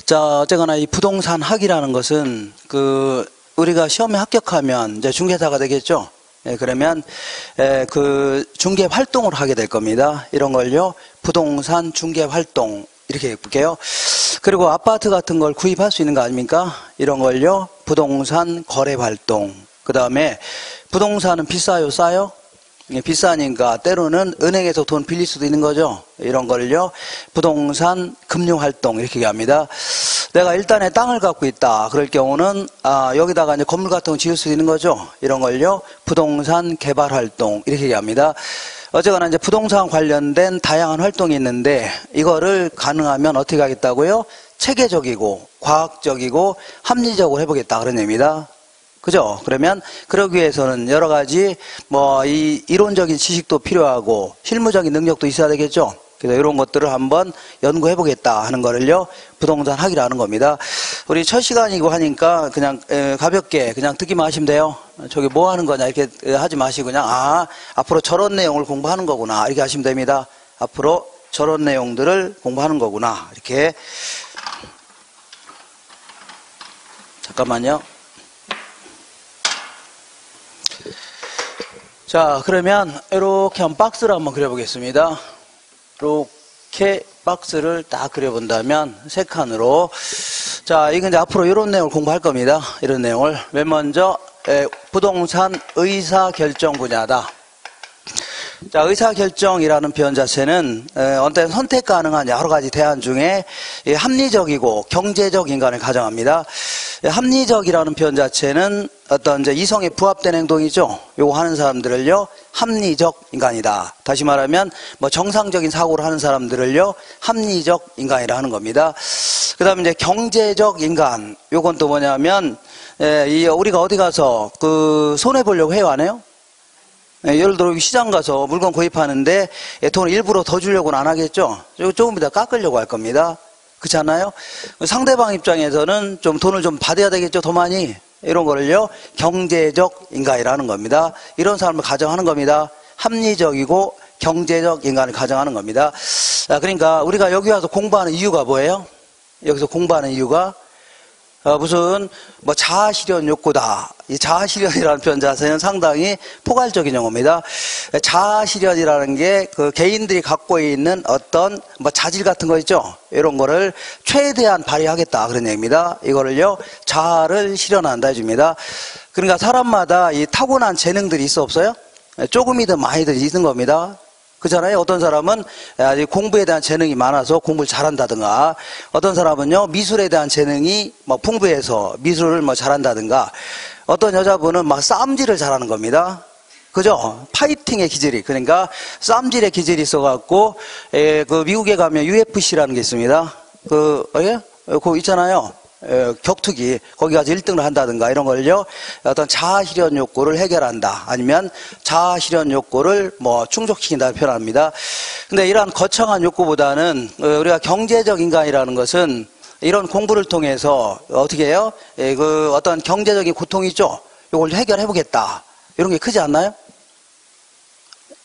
자, 어쨌거나 이 부동산 학이라는 것은 우리가 시험에 합격하면 이제 중개사가 되겠죠. 예, 그러면 중개 활동을 하게 될 겁니다. 이런 걸요, 부동산 중개 활동 이렇게 볼게요. 그리고 아파트 같은 걸 구입할 수 있는 거 아닙니까? 이런 걸요, 부동산 거래 활동. 그 다음에 부동산은 비싸요, 싸요? 예, 비싸니까 때로는 은행에서 돈 빌릴 수도 있는 거죠. 이런 걸요, 부동산 금융 활동 이렇게 얘기합니다. 내가 일단에 땅을 갖고 있다 그럴 경우는 여기다가 이제 건물 같은 거 지을 수 있는 거죠. 이런 걸요, 부동산 개발 활동 이렇게 얘기합니다. 어쨌거나 이제 부동산 관련된 다양한 활동이 있는데 이거를 가능하면 어떻게 하겠다고요? 체계적이고 과학적이고 합리적으로 해보겠다 그런 얘기입니다. 그죠? 그러면 그러기 위해서는 여러 가지 이 이론적인 지식도 필요하고 실무적인 능력도 있어야 되겠죠. 그래서 이런 것들을 한번 연구해 보겠다 하는 거를요, 부동산 학이라는 겁니다. 우리 첫 시간이고 하니까 그냥 가볍게 그냥 듣기만 하시면 돼요. 저기 뭐 하는 거냐 이렇게 하지 마시고 그냥 앞으로 저런 내용을 공부하는 거구나 이렇게 하시면 됩니다. 앞으로 저런 내용들을 공부하는 거구나 이렇게. 잠깐만요. 자, 그러면 이렇게 한 박스를 한번 그려보겠습니다. 이렇게 박스를 딱 그려본다면 세 칸으로. 자, 이건 이제 앞으로 이런 내용을 공부할 겁니다. 이런 내용을. 맨 먼저 부동산 의사결정 분야다. 자, 의사결정이라는 표현 자체는 어떤 선택 가능한 여러 가지 대안 중에 합리적이고 경제적 인간을 가정합니다. 합리적이라는 표현 자체는 어떤 이제 이성에 부합된 행동이죠. 요거 하는 사람들을요, 합리적 인간이다. 다시 말하면 정상적인 사고를 하는 사람들을요, 합리적 인간이라 하는 겁니다. 그 다음에 이제 경제적 인간. 요건 또 뭐냐면 우리가 어디 가서 손해 보려고 해요, 안 해요? 예를 들어 시장 가서 물건 구입하는데 돈을 일부러 더 주려고는 안 하겠죠. 조금 더 깎으려고 할 겁니다. 그렇지 않나요? 상대방 입장에서는 좀 돈을 좀 받아야 되겠죠, 더 많이. 이런 거를요, 경제적 인간이라는 겁니다. 이런 사람을 가정하는 겁니다. 합리적이고 경제적 인간을 가정하는 겁니다. 그러니까 우리가 여기 와서 공부하는 이유가 뭐예요? 여기서 공부하는 이유가 무슨 자아실현 욕구다. 이 자아실현이라는 표현 자체는 상당히 포괄적인 용어입니다. 자아실현이라는 게 개인들이 갖고 있는 어떤 자질 같은 거 있죠. 이런 거를 최대한 발휘하겠다 그런 얘기입니다. 이거를요, 자아를 실현한다 해줍니다. 그러니까 사람마다 이 타고난 재능들이 있어 없어요? 조금이든 많이든 있는 겁니다. 그렇잖아요. 어떤 사람은 공부에 대한 재능이 많아서 공부를 잘한다든가, 어떤 사람은요, 미술에 대한 재능이 풍부해서 미술을 잘한다든가, 어떤 여자분은 싸움질을 잘하는 겁니다. 그죠? 파이팅의 기질이, 그러니까 싸움질의 기질이 있어갖고 미국에 가면 UFC라는 게 있습니다. 그거 있잖아요. 격투기, 거기 가서 1등을 한다든가 이런 걸요, 어떤 자아실현 욕구를 해결한다. 아니면 자아실현 욕구를 충족시킨다 표현합니다. 근데 이러한 거창한 욕구보다는 우리가 경제적 인간이라는 것은 이런 공부를 통해서 어떻게 해요? 어떤 경제적인 고통이 있죠? 이걸 해결해 보겠다. 이런 게 크지 않나요?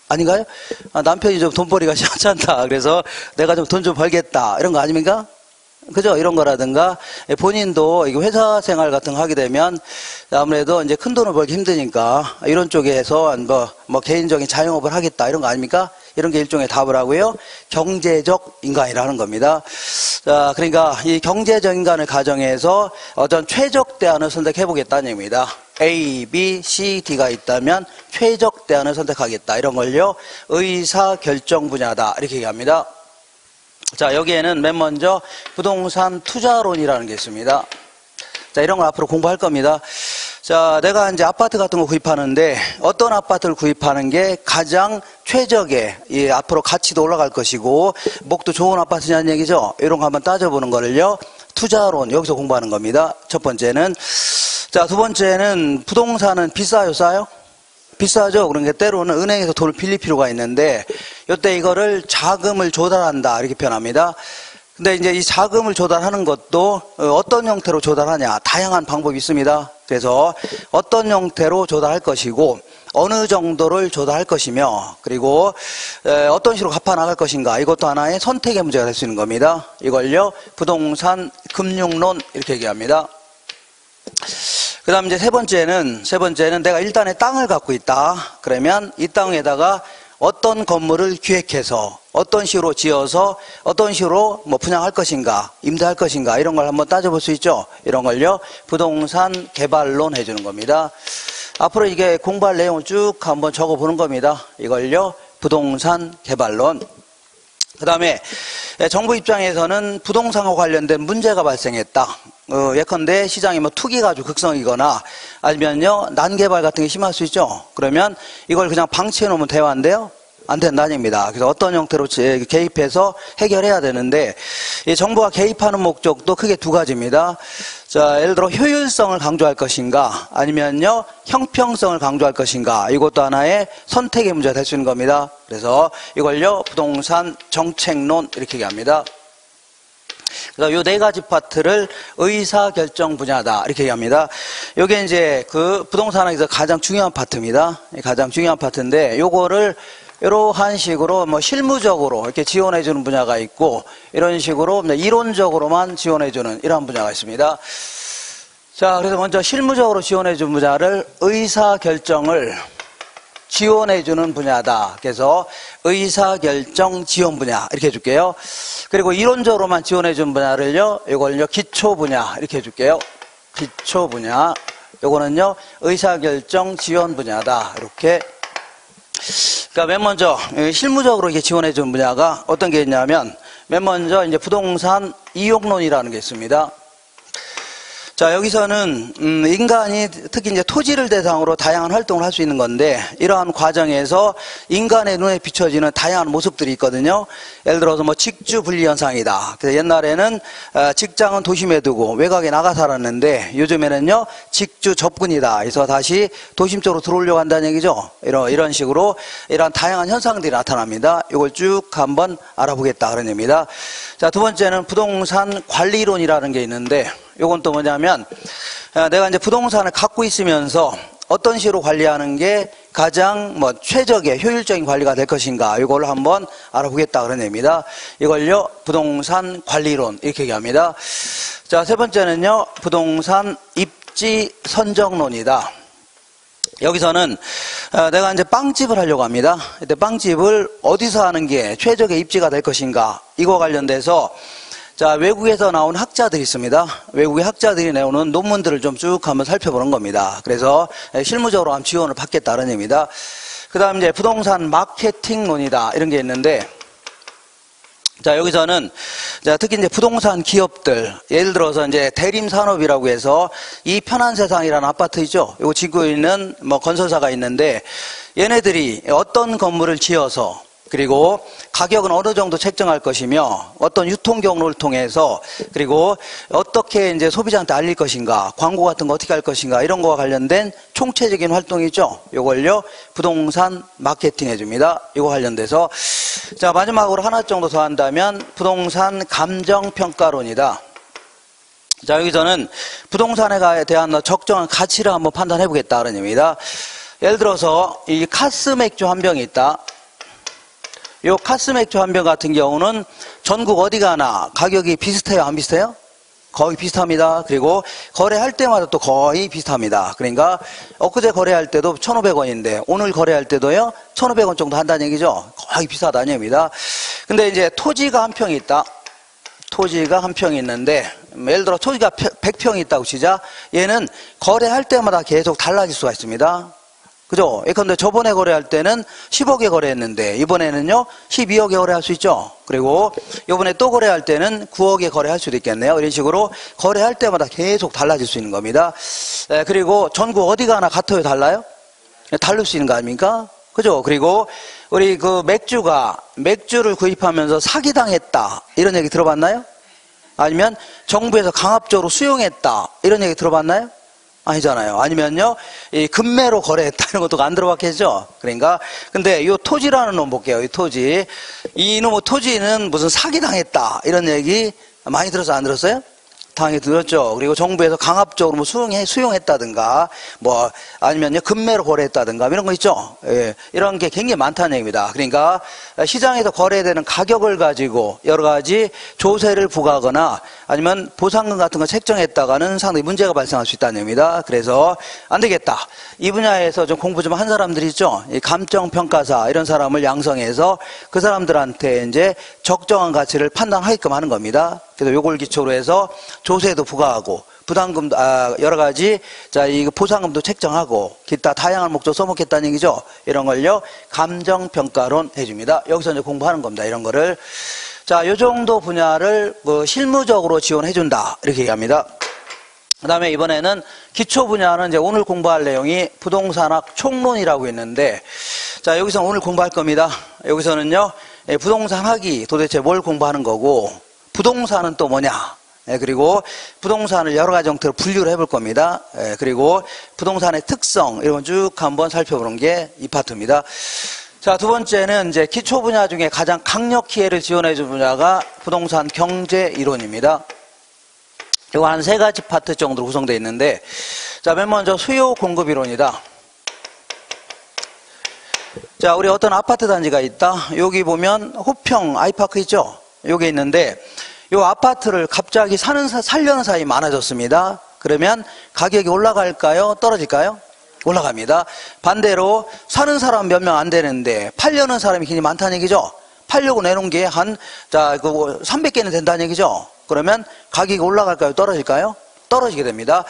아닌가요? 남편이 좀 돈벌이가 시원찮다. 그래서 내가 좀 돈 좀 벌겠다. 이런 거 아닙니까? 그죠? 이런 거라든가, 본인도 회사 생활 같은 거 하게 되면 아무래도 이제 큰 돈을 벌기 힘드니까 이런 쪽에서 개인적인 자영업을 하겠다. 이런 거 아닙니까? 이런 게 일종의 답을 하고요. 경제적 인간이라는 겁니다. 자, 그러니까 이 경제적 인간을 가정해서 어떤 최적 대안을 선택해 보겠다는 얘기입니다. A, B, C, D가 있다면 최적 대안을 선택하겠다. 이런 걸요, 의사결정 분야다. 이렇게 얘기합니다. 자, 여기에는 맨 먼저 부동산 투자론이라는 게 있습니다. 자, 이런 걸 앞으로 공부할 겁니다. 자, 내가 이제 아파트 같은 거 구입하는데 어떤 아파트를 구입하는 게 가장 최적의 앞으로 가치도 올라갈 것이고 목도 좋은 아파트냐는 얘기죠. 이런 거 한번 따져보는 거를요, 투자론, 여기서 공부하는 겁니다. 첫 번째는. 자, 두 번째는 부동산은 비싸요, 싸요? 비싸죠. 그러니까 때로는 은행에서 돈을 빌릴 필요가 있는데 이때 이거를 자금을 조달한다 이렇게 표현합니다. 근데 이제 이 자금을 조달하는 것도 어떤 형태로 조달하냐, 다양한 방법이 있습니다. 그래서 어떤 형태로 조달할 것이고 어느 정도를 조달할 것이며, 그리고 어떤 식으로 갚아 나갈 것인가, 이것도 하나의 선택의 문제가 될 수 있는 겁니다. 이걸요 부동산 금융론 이렇게 얘기합니다. 그 다음 이제 세 번째는 내가 일단의 땅을 갖고 있다. 그러면 이 땅에다가 어떤 건물을 기획해서 어떤 식으로 지어서 어떤 식으로 뭐 분양할 것인가, 임대할 것인가, 이런 걸 한번 따져볼 수 있죠. 이런 걸요 부동산 개발론 해주는 겁니다. 앞으로 이게 공부할 내용을 쭉 한번 적어보는 겁니다. 이걸요 부동산 개발론. 그 다음에 정부 입장에서는 부동산과 관련된 문제가 발생했다. 예컨대 시장이 뭐 투기가 아주 극성이거나 아니면요 난개발 같은 게 심할 수 있죠. 그러면 이걸 그냥 방치해 놓으면 대화인데요, 안 된다는 얘기입니다. 그래서 어떤 형태로 개입해서 해결해야 되는데, 이 정부가 개입하는 목적도 크게 두 가지입니다. 자, 예를 들어 효율성을 강조할 것인가, 아니면요 형평성을 강조할 것인가, 이것도 하나의 선택의 문제가 될 수 있는 겁니다. 그래서 이걸요 부동산 정책론 이렇게 얘기합니다. 그래서 요 네 가지 파트를 의사결정 분야다 이렇게 얘기합니다. 요게 이제 그 부동산학에서 가장 중요한 파트입니다. 가장 중요한 파트인데, 요거를 이러한 식으로 뭐 실무적으로 이렇게 지원해주는 분야가 있고, 이런 식으로 이론적으로만 지원해주는 이러한 분야가 있습니다. 자, 그래서 먼저 실무적으로 지원해주는 분야를 의사결정을 지원해주는 분야다. 그래서 의사결정 지원 분야 이렇게 해줄게요. 그리고 이론적으로만 지원해주는 분야를요, 이걸요 기초 분야 이렇게 해줄게요. 기초 분야. 요거는요 의사결정 지원 분야다. 이렇게. 그러니까 맨 먼저 실무적으로 이게 지원해주는 분야가 어떤 게 있냐면, 맨 먼저 이제 부동산 이용론이라는 게 있습니다. 자, 여기서는 인간이 특히 이제 토지를 대상으로 다양한 활동을 할 수 있는 건데, 이러한 과정에서 인간의 눈에 비춰지는 다양한 모습들이 있거든요. 예를 들어서 뭐 직주 분리 현상이다. 그래서 옛날에는 직장은 도심에 두고 외곽에 나가 살았는데, 요즘에는요 직주 접근이다. 그래서 다시 도심 쪽으로 들어오려고 한다는 얘기죠. 이런 식으로 이런 다양한 현상들이 나타납니다. 이걸 쭉 한번 알아보겠다 그런 얘기입니다. 자, 두 번째는 부동산 관리론이라는 게 있는데, 요건 또 뭐냐면, 내가 이제 부동산을 갖고 있으면서 어떤 식으로 관리하는 게 가장 뭐 최적의 효율적인 관리가 될 것인가, 이걸 한번 알아보겠다 그런 얘기입니다. 이걸요 부동산 관리론 이렇게 얘기합니다. 자, 세 번째는요 부동산 입지 선정론이다. 여기서는 내가 이제 빵집을 하려고 합니다. 근데 빵집을 어디서 하는 게 최적의 입지가 될 것인가, 이거 관련돼서 자, 외국에서 나온 학자들이 있습니다. 외국의 학자들이 내오는 논문들을 좀 쭉 한번 살펴보는 겁니다. 그래서 실무적으로 한번 지원을 받겠다는 얘기입니다. 그 다음 이제 부동산 마케팅론이다 이런 게 있는데, 자, 여기서는 자, 특히 이제 부동산 기업들, 예를 들어서 이제 대림산업이라고 해서 이 편안세상이라는 아파트 있죠. 요 지구에 있는 뭐 건설사가 있는데, 얘네들이 어떤 건물을 지어서 그리고 가격은 어느 정도 책정할 것이며, 어떤 유통 경로를 통해서, 그리고 어떻게 이제 소비자한테 알릴 것인가, 광고 같은 거 어떻게 할 것인가, 이런 거와 관련된 총체적인 활동이 있죠. 요걸요 부동산 마케팅 해줍니다. 이거 관련돼서. 자, 마지막으로 하나 정도 더 한다면 부동산 감정평가론이다. 자, 여기서는 부동산에 대한 적정한 가치를 한번 판단해 보겠다 그런 의미입니다. 예를 들어서 이 카스 맥주 한 병이 있다. 요 카스 맥주 한 병 같은 경우는 전국 어디 가나 가격이 비슷해요, 안 비슷해요? 거의 비슷합니다. 그리고 거래할 때마다 또 거의 비슷합니다. 그러니까 엊그제 거래할 때도 1,500원인데 오늘 거래할 때도요 1,500원 정도 한다는 얘기죠. 거의 비슷하다는 얘기입니다. 근데 이제 토지가 한 평이 있다. 토지가 한 평이 있는데, 예를 들어 토지가 100평이 있다고 치자. 얘는 거래할 때마다 계속 달라질 수가 있습니다. 그죠? 예컨대 저번에 거래할 때는 10억에 거래했는데 이번에는요 12억에 거래할 수 있죠. 그리고 이번에 또 거래할 때는 9억에 거래할 수도 있겠네요. 이런 식으로 거래할 때마다 계속 달라질 수 있는 겁니다. 그리고 전국 어디 가나 같아요, 달라요? 다를 수 있는 거 아닙니까? 그죠? 그리고 우리 그 맥주를 구입하면서 사기당했다 이런 얘기 들어봤나요? 아니면 정부에서 강압적으로 수용했다 이런 얘기 들어봤나요? 아니잖아요. 아니면요, 이 금매로 거래했다 이런 것도 안 들어봤겠죠. 그러니까 근데 이 토지라는 놈 볼게요. 이 토지, 이놈의 토지는 무슨 사기당했다 이런 얘기 많이 들어서 안 들었어요? 당연히 들었죠. 그리고 정부에서 강압적으로 뭐 수용했다든가, 뭐, 아니면요, 금매로 거래했다든가, 이런 거 있죠. 예, 이런 게 굉장히 많다는 얘기입니다. 그러니까 시장에서 거래되는 가격을 가지고 여러 가지 조세를 부과하거나 아니면 보상금 같은 거 책정했다가는 상당히 문제가 발생할 수 있다는 얘기입니다. 그래서 안 되겠다. 이 분야에서 좀 공부 좀 한 사람들이 있죠. 이 감정평가사, 이런 사람을 양성해서 그 사람들한테 이제 적정한 가치를 판단하게끔 하는 겁니다. 그래서 요걸 기초로 해서 조세도 부과하고 부담금도 여러 가지 이 보상금도 책정하고 기타 다양한 목적 써먹겠다는 얘기죠. 이런 걸요 감정평가론 해줍니다. 여기서 이제 공부하는 겁니다. 이런 거를 요 정도 분야를 뭐 실무적으로 지원해준다 이렇게 얘기합니다. 그 다음에 이번에는 기초 분야는 이제 오늘 공부할 내용이 부동산학 총론이라고 있는데 여기서 오늘 공부할 겁니다. 여기서는요 부동산학이 도대체 뭘 공부하는 거고 부동산은 또 뭐냐, 그리고 부동산을 여러 가지 형태로 분류를 해볼 겁니다. 그리고 부동산의 특성 이런 걸 쭉 한번 살펴보는 게 이 파트입니다. 두 번째는 이제 기초 분야 중에 가장 강력히 얘를 지원해준 분야가 부동산 경제 이론입니다. 이거 한 3가지 파트 정도로 구성되어 있는데, 맨 먼저 수요 공급 이론이다. 우리 어떤 아파트 단지가 있다. 여기 보면 호평 아이파크 있죠? 요게 있는데, 요 아파트를 갑자기 살려는 사람이 많아졌습니다. 그러면 가격이 올라갈까요? 떨어질까요? 올라갑니다. 반대로 사는 사람 몇 명 안 되는데 팔려는 사람이 굉장히 많다는 얘기죠. 팔려고 내놓은 게 300개는 된다는 얘기죠. 그러면 가격이 올라갈까요? 떨어질까요? 떨어지게 됩니다.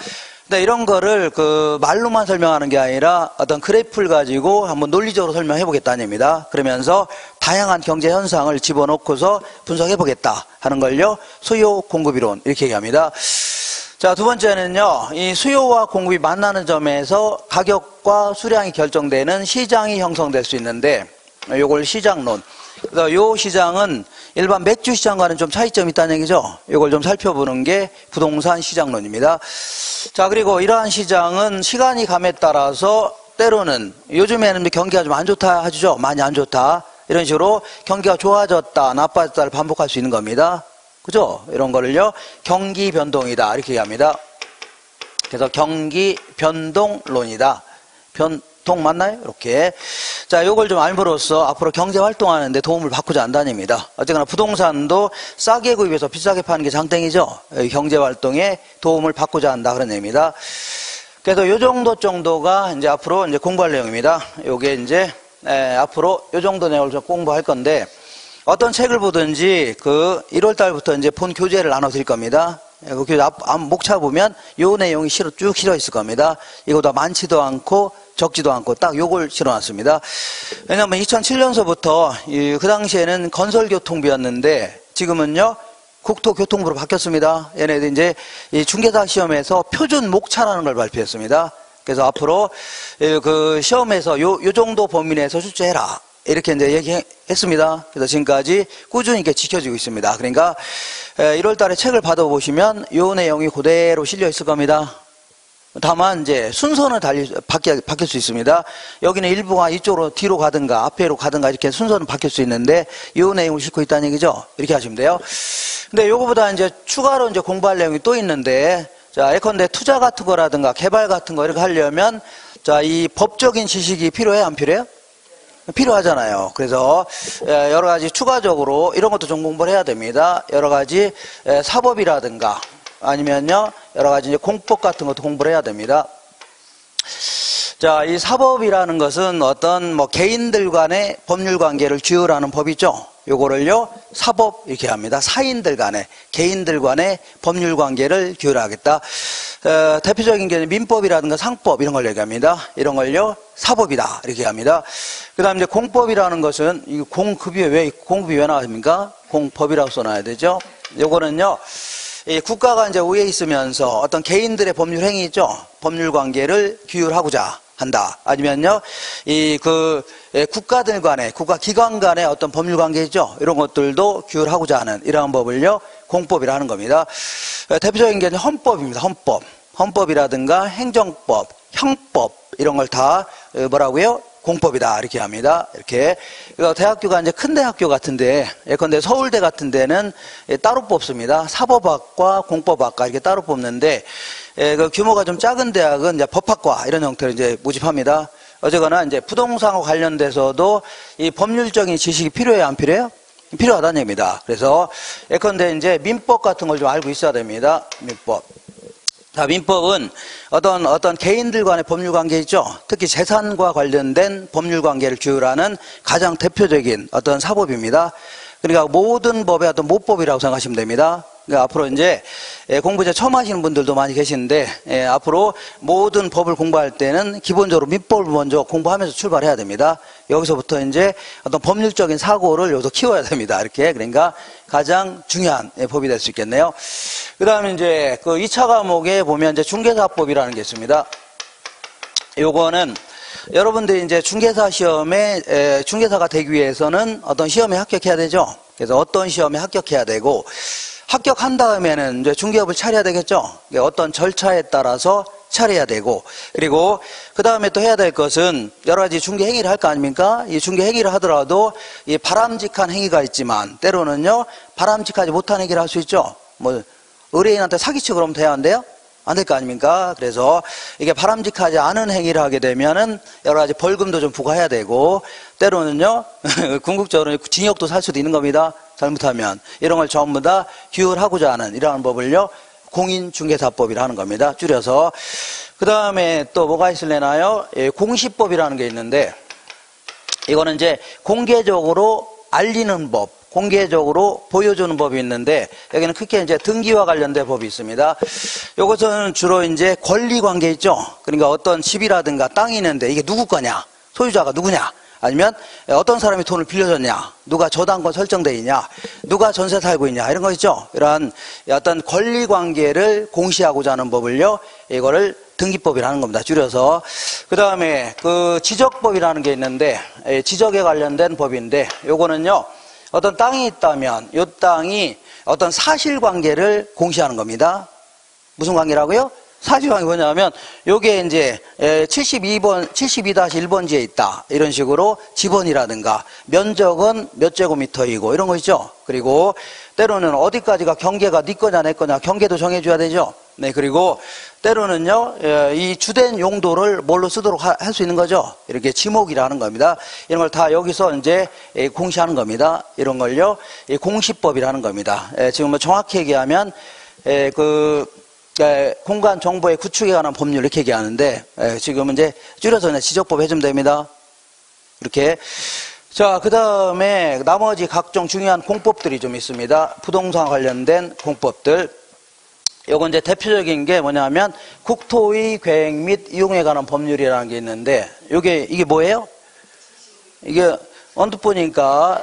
근데 이런 거를 말로만 설명하는 게 아니라 어떤 그래프를 가지고 한번 논리적으로 설명해 보겠다는 얘기입니다. 그러면서 다양한 경제 현상을 집어넣고서 분석해 보겠다 하는 걸요 수요 공급 이론 이렇게 얘기합니다. 두 번째는요, 이 수요와 공급이 만나는 점에서 가격과 수량이 결정되는 시장이 형성될 수 있는데, 요걸 시장론. 그래서 요 시장은 일반 맥주 시장과는 좀 차이점이 있다는 얘기죠. 이걸 좀 살펴보는 게 부동산 시장론입니다. 그리고 이러한 시장은 시간이 감에 따라서 때로는 요즘에는 경기가 좀 안 좋다 하죠. 많이 안 좋다. 이런 식으로 경기가 좋아졌다, 나빠졌다를 반복할 수 있는 겁니다. 그죠? 이런 거를요, 경기 변동이다. 이렇게 얘기합니다. 그래서 경기 변동론이다. 변동 맞나요? 이렇게. 요걸 좀 알므로써 앞으로 경제 활동하는데 도움을 받고자 한다입니다. 어쨌거나 부동산도 싸게 구입해서 비싸게 파는 게 장땡이죠. 경제 활동에 도움을 받고자 한다. 그런 의미입니다. 그래서 요 정도가 이제 앞으로 이제 공부할 내용입니다. 요게 이제, 앞으로 요 정도 내용을 좀 공부할 건데, 어떤 책을 보든지 1월 달부터 이제 본 교재를 나눠 드릴 겁니다. 그 교재 목차 보면 요 내용이 쭉 실어 있을 겁니다. 이거보다 많지도 않고 적지도 않고 딱 요걸 실어 놨습니다. 왜냐면 2007년서부터 그 당시에는 건설교통부였는데 지금은요 국토교통부로 바뀌었습니다. 얘네들 이제 이 중개사 시험에서 표준 목차라는 걸 발표했습니다. 그래서 앞으로 시험에서 요 정도 범위 내에서 출제해라. 이렇게 이제 얘기했습니다. 그래서 지금까지 꾸준히 이렇게 지켜지고 있습니다. 그러니까 1월 달에 책을 받아보시면 이 내용이 그대로 실려 있을 겁니다. 다만 이제 순서는 바뀔 수 있습니다. 여기는 일부가 이쪽으로 뒤로 가든가 앞에로 가든가 이렇게 순서는 바뀔 수 있는데 이 내용을 싣고 있다는 얘기죠. 이렇게 하시면 돼요. 근데 요거보다 이제 추가로 이제 공부할 내용이 또 있는데 예컨대 투자 같은 거라든가 개발 같은 거 이렇게 하려면 이 법적인 지식이 필요해요? 안 필요해요? 필요하잖아요. 그래서 여러 가지 추가적으로 이런 것도 좀 공부를 해야 됩니다. 여러 가지 사법이라든가 아니면요 여러 가지 이제 공법 같은 것도 공부를 해야 됩니다. 이 사법이라는 것은 어떤 개인들 간의 법률 관계를 규율하는 법이죠. 요거를요 사법 이렇게 합니다. 사인들 간의 개인들 간의 법률 관계를 규율하겠다. 대표적인 게 민법이라든가 상법 이런 걸 얘기합니다. 이런 걸요 사법이다 이렇게 합니다. 그다음 이제 공법이라는 것은 이 공급이 왜 나왔습니까? 공법이라고 써놔야 되죠. 요거는요 이 국가가 이제 위에 있으면서 어떤 개인들의 법률 행위 있죠. 법률 관계를 규율하고자 한다. 아니면요 국가들 간의 국가기관 간의 어떤 법률 관계죠. 이런 것들도 규율하고자 하는 이러한 법을요 공법이라 하는 겁니다. 대표적인 게 헌법입니다. 헌법이라든가 행정법, 형법 이런 걸 다 뭐라고요? 공법이다. 이렇게 합니다. 이렇게. 대학교가 이제 큰 대학교 같은데, 예컨대 서울대 같은 데는 따로 뽑습니다. 사법학과, 공법학과 이렇게 따로 뽑는데, 그 규모가 좀 작은 대학은 이제 법학과 이런 형태로 이제 모집합니다. 어쨌거나 이제 부동산과 관련돼서도 이 법률적인 지식이 필요해요, 안 필요해요? 필요하다는 얘기입니다. 그래서 예컨대 이제 민법 같은 걸 좀 알고 있어야 됩니다. 민법. 자, 민법은 어떤 개인들 간의 법률 관계 있죠? 특히 재산과 관련된 법률 관계를 규율하는 가장 대표적인 어떤 사법입니다. 그러니까 모든 법의 어떤 모법이라고 생각하시면 됩니다. 그러니까 앞으로 이제 공부 이제 처음 하시는 분들도 많이 계시는데, 앞으로 모든 법을 공부할 때는 기본적으로 민법을 먼저 공부하면서 출발해야 됩니다. 여기서부터 이제 어떤 법률적인 사고를 여기서 키워야 됩니다. 이렇게. 그러니까 가장 중요한 법이 될 수 있겠네요. 그 다음에 이제 그 2차 과목에 보면 이제 중개사법이라는 게 있습니다. 요거는 여러분들이 이제 중개사 시험에, 중개사가 되기 위해서는 어떤 시험에 합격해야 되죠. 그래서 어떤 시험에 합격해야 되고, 합격한 다음에는 이제 중개업을 차려야 되겠죠. 어떤 절차에 따라서 차려야 되고, 그리고 그 다음에 또 해야 될 것은 여러 가지 중개 행위를 할 거 아닙니까? 이 중개 행위를 하더라도 이 바람직한 행위가 있지만 때로는요 바람직하지 못한 행위를 할 수 있죠. 뭐 의뢰인한테 사기치고 그러면 돼야 한대요? 안 될 거 아닙니까? 그래서 이게 바람직하지 않은 행위를 하게 되면은 여러 가지 벌금도 좀 부과해야 되고, 때로는요 궁극적으로 징역도 살 수도 있는 겁니다. 잘못하면 이런 걸 전부 다 규율하고자 하는 이러한 법을요 공인중개사법이라 하는 겁니다. 줄여서. 그 다음에 또 뭐가 있을래나요? 공시법이라는 게 있는데, 이거는 이제 공개적으로 알리는 법, 공개적으로 보여주는 법이 있는데, 여기는 크게 이제 등기와 관련된 법이 있습니다. 이것은 주로 이제 권리 관계 있죠. 그러니까 어떤 집이라든가 땅이 있는데 이게 누구 거냐, 소유자가 누구냐, 아니면 어떤 사람이 돈을 빌려줬냐, 누가 저당권 설정돼 있냐, 누가 전세 살고 있냐, 이런 거 있죠. 이러한 어떤 권리 관계를 공시하고자 하는 법을요, 이거를 등기법이라는 겁니다. 줄여서. 그 다음에 그 지적법이라는 게 있는데, 지적에 관련된 법인데, 요거는요 어떤 땅이 있다면 이 땅이 어떤 사실관계를 공시하는 겁니다. 무슨 관계라고요? 사실관계 뭐냐면 요게 이제 72-1번지에 있다, 이런 식으로 지번이라든가 면적은 몇 제곱미터이고 이런 거 있죠. 그리고 때로는 어디까지가 경계가 네 거냐 내 거냐 경계도 정해줘야 되죠. 네, 그리고 때로는요 이 주된 용도를 뭘로 쓰도록 할 수 있는 거죠. 이렇게 지목이라는 겁니다. 이런 걸 다 여기서 이제 공시하는 겁니다. 이런 걸요 공시법이라는 겁니다. 지금 뭐 정확히 얘기하면 공간 정보의 구축에 관한 법률 이렇게 얘기하는데, 지금은 이제 줄여서 그냥 지적법 해주면 됩니다. 이렇게. 자, 그 다음에 나머지 각종 중요한 공법들이 좀 있습니다. 부동산 관련된 공법들. 요건 이제 대표적인 게 뭐냐면 국토의 계획 및 이용에 관한 법률이라는 게 있는데, 이게 뭐예요? 이게 언뜻 보니까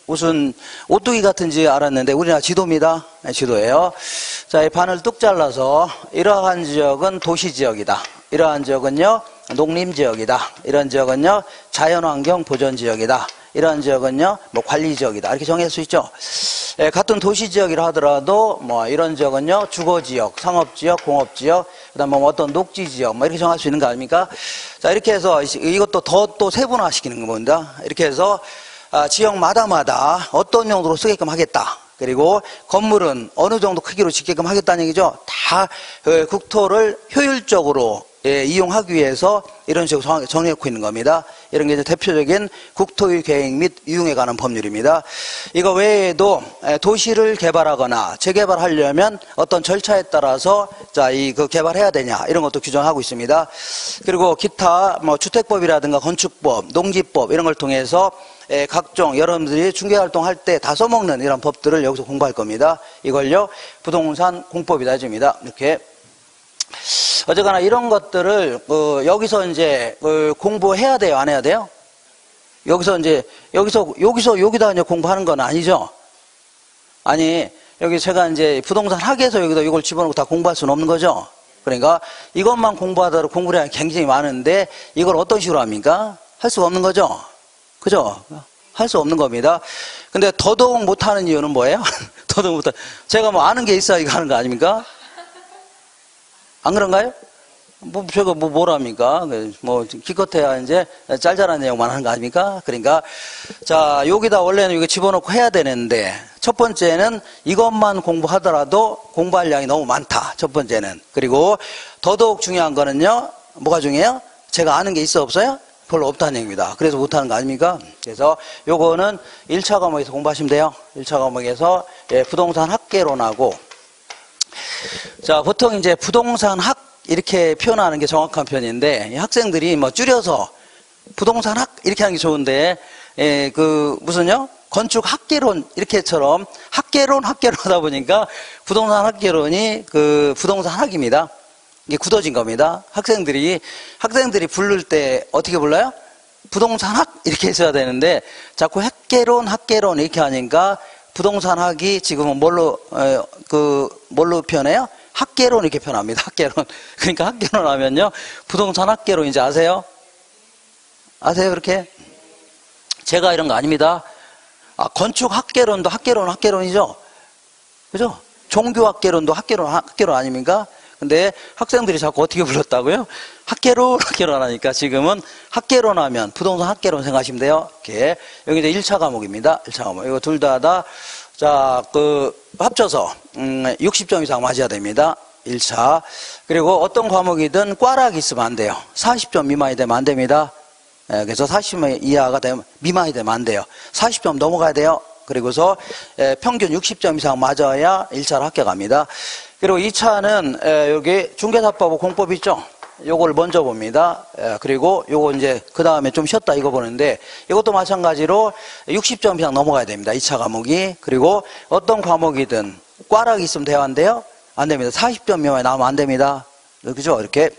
무슨 오뚜기 같은지 알았는데 우리나라 지도입니다. 네, 지도예요. 자, 이 판을 뚝 잘라서 이러한 지역은 도시지역이다, 이러한 지역은요 농림지역이다, 이런 지역은요 자연환경 보전지역이다, 이러한 지역은요 뭐 관리지역이다, 이렇게 정할 수 있죠. 같은 도시지역이라 하더라도 뭐 이런 지역은요 주거지역, 상업지역, 공업지역, 그다음 뭐 어떤 녹지지역 뭐 이렇게 정할 수 있는 거 아닙니까? 자, 이렇게 해서 이것도 더 또 세분화시키는 겁니다. 이렇게 해서 지역마다 어떤 용도로 쓰게끔 하겠다. 그리고 건물은 어느 정도 크기로 짓게끔 하겠다는 얘기죠. 다 국토를 효율적으로 이용하기 위해서 이런 식으로 정해놓고 있는 겁니다. 이런 게 이제 대표적인 국토의 계획 및 이용에 관한 법률입니다. 이거 외에도 도시를 개발하거나 재개발하려면 어떤 절차에 따라서 그 개발해야 되냐, 이런 것도 규정하고 있습니다. 그리고 기타 뭐 주택법이라든가 건축법, 농지법 이런 걸 통해서 각종 여러분들이 중개활동할 때 다 써먹는 이런 법들을 여기서 공부할 겁니다. 이걸요 부동산 공법이다 해줍니다. 이렇게. 어쨌거나 이런 것들을 여기서 이제 공부해야 돼요, 안 해야 돼요? 여기서 여기다 이제 공부하는 건 아니죠. 아니, 여기 제가 이제 부동산 학에서 여기다 이걸 집어넣고 다 공부할 수는 없는 거죠. 그러니까 이것만 공부하더라도 공부량이 굉장히 많은데 이걸 어떤 식으로 합니까? 할 수가 없는 거죠. 그죠? 할 수 없는 겁니다. 근데 더더욱 못하는 이유는 뭐예요? 더더욱 못하는, 제가 뭐 아는 게 있어야 이거 하는 거 아닙니까? 안 그런가요? 제가 뭐랍니까? 기껏해야 이제 짤짤한 내용만 하는 거 아닙니까? 그러니까, 자, 여기다 원래는 이거 집어넣고 해야 되는데, 첫 번째는 이것만 공부하더라도 공부할 양이 너무 많다. 첫 번째는. 그리고 더더욱 중요한 거는요, 뭐가 중요해요? 제가 아는 게 있어, 없어요? 별로 없다는 얘기입니다. 그래서 못하는 거 아닙니까? 그래서 요거는 1차 과목에서 공부하시면 돼요. 1차 과목에서 부동산 학개론하고, 자, 보통 이제 부동산 학 이렇게 표현하는 게 정확한 편인데 학생들이 뭐 줄여서 부동산 학 이렇게 하는 게 좋은데 무슨요? 건축 학개론 이렇게처럼 학개론 하다 보니까 부동산 학개론이 부동산 학입니다. 이게 굳어진 겁니다. 학생들이 부를 때 어떻게 불러요? 부동산 학 이렇게 했어야 되는데 자꾸 학개론 이렇게 하니까 부동산 학이 지금은 뭘로 표현해요? 학개론 이렇게 표현합니다. 학개론. 그러니까 학개론 하면요. 부동산 학개론 이제 아세요? 아세요, 그렇게? 제가 이런 거 아닙니다. 건축 학개론도 학개론이죠? 그죠? 종교 학개론도 학개론 아닙니까? 근데 학생들이 자꾸 어떻게 불렀다고요? 학개론 하니까 지금은 학개론 하면 부동산 학개론 생각하시면 돼요. 이렇게. 여기 이제 1차 과목입니다. 1차 과목. 이거 둘 다 자, 합쳐서 60점 이상 맞아야 됩니다. 1차. 그리고 어떤 과목이든 꽈락이 있으면 안 돼요. 40점 미만이 되면 안 됩니다. 그래서 40점 이하가 되면 미만이 되면 안 돼요. 40점 넘어가야 돼요. 그리고서 평균 60점 이상 맞아야 1차를 합격합니다. 그리고 2차는 여기 중개사법하고 공법 있죠? 요걸 먼저 봅니다. 그리고 요거 이제 그 다음에 좀 쉬었다 이거 보는데 이것도 마찬가지로 60점 이상 넘어가야 됩니다. 2차 과목이. 그리고 어떤 과목이든 꽈락이 있으면 돼요? 안 돼요? 안 됩니다. 40점 미만에 나오면 안 됩니다. 그죠? 이렇게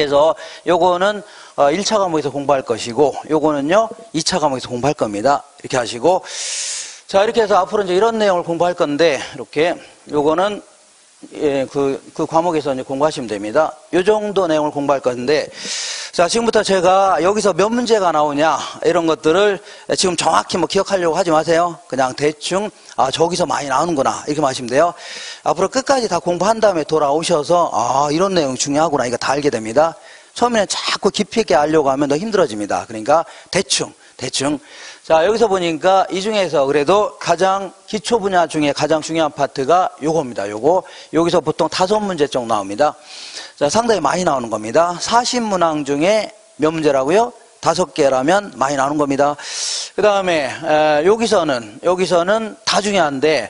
해서 요거는 1차 과목에서 공부할 것이고 요거는요 2차 과목에서 공부할 겁니다. 이렇게 하시고 자 이렇게 해서 앞으로 이제 이런 내용을 공부할 건데 이렇게 요거는 그 과목에서 이제 공부하시면 됩니다. 요 정도 내용을 공부할 건데 자 지금부터 제가 여기서 몇 문제가 나오냐 이런 것들을 지금 정확히 기억하려고 하지 마세요. 그냥 대충 저기서 많이 나오는구나 이렇게 하시면 돼요. 앞으로 끝까지 다 공부한 다음에 돌아오셔서 이런 내용 중요하구나 이거 다 알게 됩니다. 처음에는 자꾸 깊이 있게 알려고 하면 더 힘들어집니다. 그러니까 대충 자 여기서 보니까 이 중에서 그래도 가장 기초 분야 중에 가장 중요한 파트가 요겁니다. 여기서 보통 5문제 정도 나옵니다. 자 상당히 많이 나오는 겁니다. 40문항 중에 몇 문제라고요? 5개라면 많이 나오는 겁니다. 그 다음에 여기서는 다 중요한데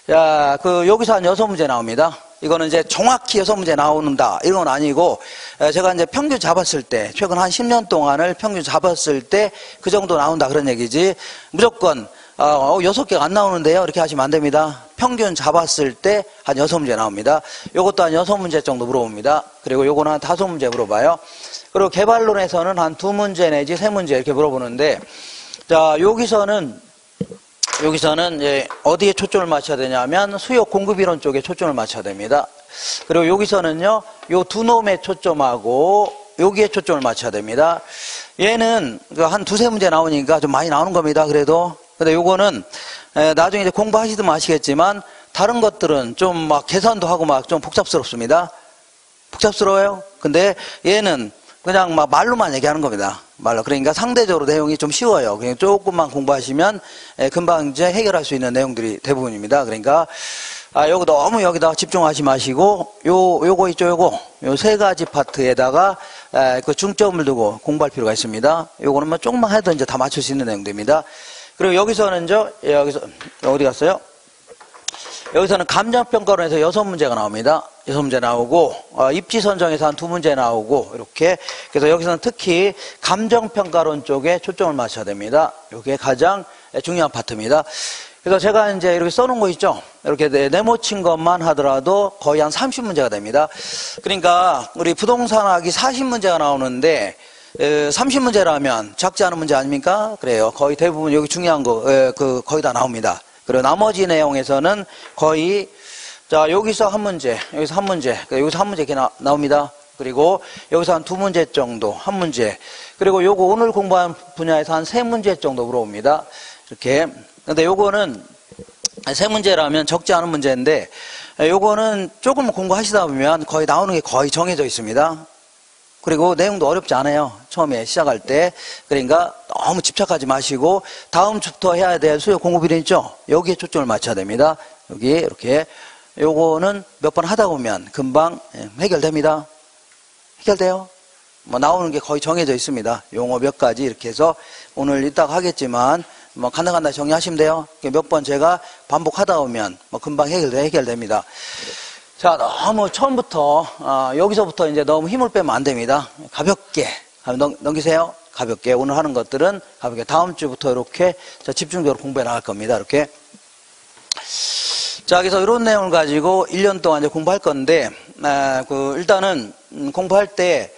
여기서 한 6문제 나옵니다. 이거는 이제 정확히 6문제 나오는다 이런 건 아니고 제가 이제 평균 잡았을 때 최근 한 10년 동안을 평균 잡았을 때 그 정도 나온다 그런 얘기지 무조건 6개가 안 나오는데요 이렇게 하시면 안 됩니다. 평균 잡았을 때 한 6문제 나옵니다. 요것도 한 6문제 정도 물어봅니다. 그리고 요거는 한 5문제 물어봐요. 그리고 개발론에서는 한 2문제 내지 3문제 이렇게 물어보는데 자 여기서는 이제 어디에 초점을 맞춰야 되냐면 수요 공급 이론 쪽에 초점을 맞춰야 됩니다. 그리고 여기서는요, 요 두 놈의 초점하고 여기에 초점을 맞춰야 됩니다. 얘는 한 2-3문제 나오니까 좀 많이 나오는 겁니다. 그래도. 근데 요거는 나중에 이제 공부하시면 아시겠지만 다른 것들은 좀 계산도 하고 좀 복잡스럽습니다. 복잡스러워요. 근데 얘는 그냥 말로만 얘기하는 겁니다. 말로. 그러니까 상대적으로 내용이 좀 쉬워요. 그냥 조금만 공부하시면 금방 이제 해결할 수 있는 내용들이 대부분입니다. 그러니까 너무 여기다 집중하지 마시고 요거 있죠, 요거 3가지 파트에다가 그 중점을 두고 공부할 필요가 있습니다. 요거는 조금만 해도 이제 다 맞출 수 있는 내용들입니다. 그리고 여기서는 여기서 어디 갔어요? 여기서는 감정평가론에서 6문제가 나옵니다. 6문제 나오고 입지선정에서 한 2문제 나오고 이렇게 그래서 여기서는 특히 감정평가론 쪽에 초점을 맞춰야 됩니다. 이게 가장 중요한 파트입니다. 그래서 제가 이제 이렇게 써놓은 거 있죠. 이렇게 네모친 것만 하더라도 거의 한 30문제가 됩니다. 그러니까 우리 부동산학이 40문제가 나오는데 30문제라면 작지 않은 문제 아닙니까? 그래요. 거의 대부분 여기 중요한 거 거의 다 나옵니다. 그리고 나머지 내용에서는 거의 여기서 한 문제, 여기서 한 문제 이렇게 나옵니다. 그리고 여기서 한 2문제 정도, 한 문제. 그리고 요거 오늘 공부한 분야에서 한 3문제 정도 물어봅니다. 이렇게. 근데 요거는 3문제라면 적지 않은 문제인데 요거는 조금 공부하시다 보면 거의 나오는 게 거의 정해져 있습니다. 그리고 내용도 어렵지 않아요. 처음에 시작할 때. 그러니까 너무 집착하지 마시고 다음 주부터 해야 될 수요 공부 비례 있죠? 여기에 초점을 맞춰야 됩니다. 여기 이렇게. 요거는 몇 번 하다 보면 금방 해결됩니다. 해결돼요. 뭐 나오는 게 거의 정해져 있습니다. 용어 몇 가지 이렇게 해서 오늘 이따가 하겠지만 뭐 간단간단 정리하시면 돼요. 몇 번 제가 반복하다 보면 뭐 금방 해결됩니다. 자, 너무 처음부터 여기서부터 이제 너무 힘을 빼면 안 됩니다. 가볍게 넘기세요. 가볍게 오늘 하는 것들은 가볍게 다음 주부터 이렇게 집중적으로 공부해 나갈 겁니다. 이렇게. 자, 그래서 이런 내용을 가지고 1년 동안 이제 공부할 건데 일단은 공부할 때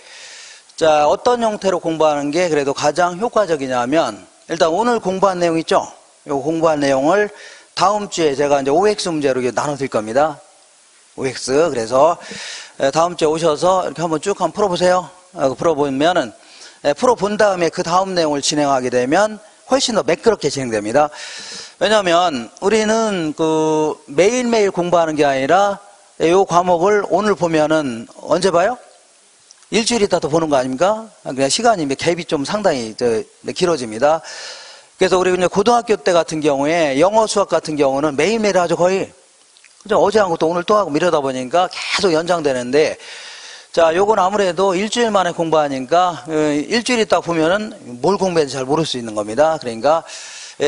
자, 어떤 형태로 공부하는 게 그래도 가장 효과적이냐면 일단 오늘 공부한 내용 있죠? 요 공부한 내용을 다음 주에 제가 이제 OX 문제로 나눠 드릴 겁니다. OX. 그래서 다음 주에 오셔서 이렇게 한번 쭉 한번 풀어보세요. 풀어보면은 풀어본 다음에 그 다음 내용을 진행하게 되면 훨씬 더 매끄럽게 진행됩니다. 왜냐하면 우리는 매일매일 공부하는 게 아니라 이 과목을 오늘 보면은 언제 봐요? 일주일 있다 또 보는 거 아닙니까? 그냥 시간이 갭이 좀 상당히 길어집니다. 그래서 우리 이제 고등학교 때 같은 경우에 영어 수학 같은 경우는 매일매일 하죠, 거의. 그죠? 어제 한 것도 오늘 또 하고 이러다 보니까 계속 연장되는데, 자, 요건 아무래도 일주일 만에 공부하니까, 일주일 있다 보면은 뭘 공부했는지 잘 모를 수 있는 겁니다. 그러니까,